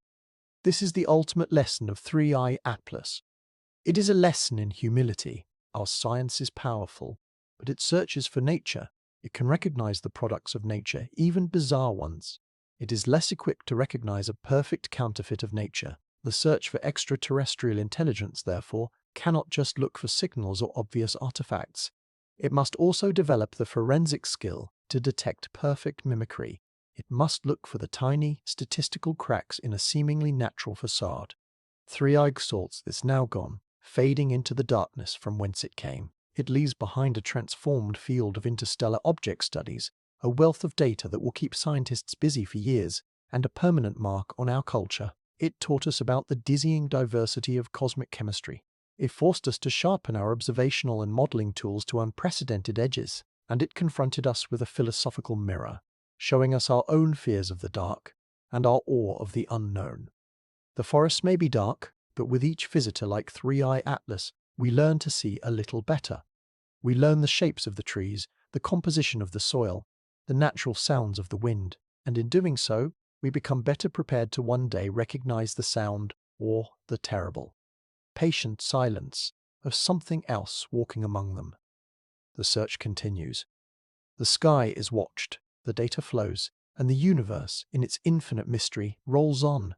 This is the ultimate lesson of 3I Atlas. It is a lesson in humility. Our science is powerful, but it searches for nature. It can recognize the products of nature, even bizarre ones. It is less equipped to recognize a perfect counterfeit of nature. The search for extraterrestrial intelligence, therefore, cannot just look for signals or obvious artifacts. It must also develop the forensic skill to detect perfect mimicry. It must look for the tiny, statistical cracks in a seemingly natural facade. 3I Xalts is now gone, fading into the darkness from whence it came. It leaves behind a transformed field of interstellar object studies, a wealth of data that will keep scientists busy for years, and a permanent mark on our culture. It taught us about the dizzying diversity of cosmic chemistry. It forced us to sharpen our observational and modeling tools to unprecedented edges, and it confronted us with a philosophical mirror, showing us our own fears of the dark and our awe of the unknown. The forest may be dark, but with each visitor like 3I Atlas, we learn to see a little better. We learn the shapes of the trees, the composition of the soil, the natural sounds of the wind, and in doing so, we become better prepared to one day recognize the sound, or the terrible, patient silence of something else walking among them. The search continues. The sky is watched, the data flows, and the universe, in its infinite mystery, rolls on.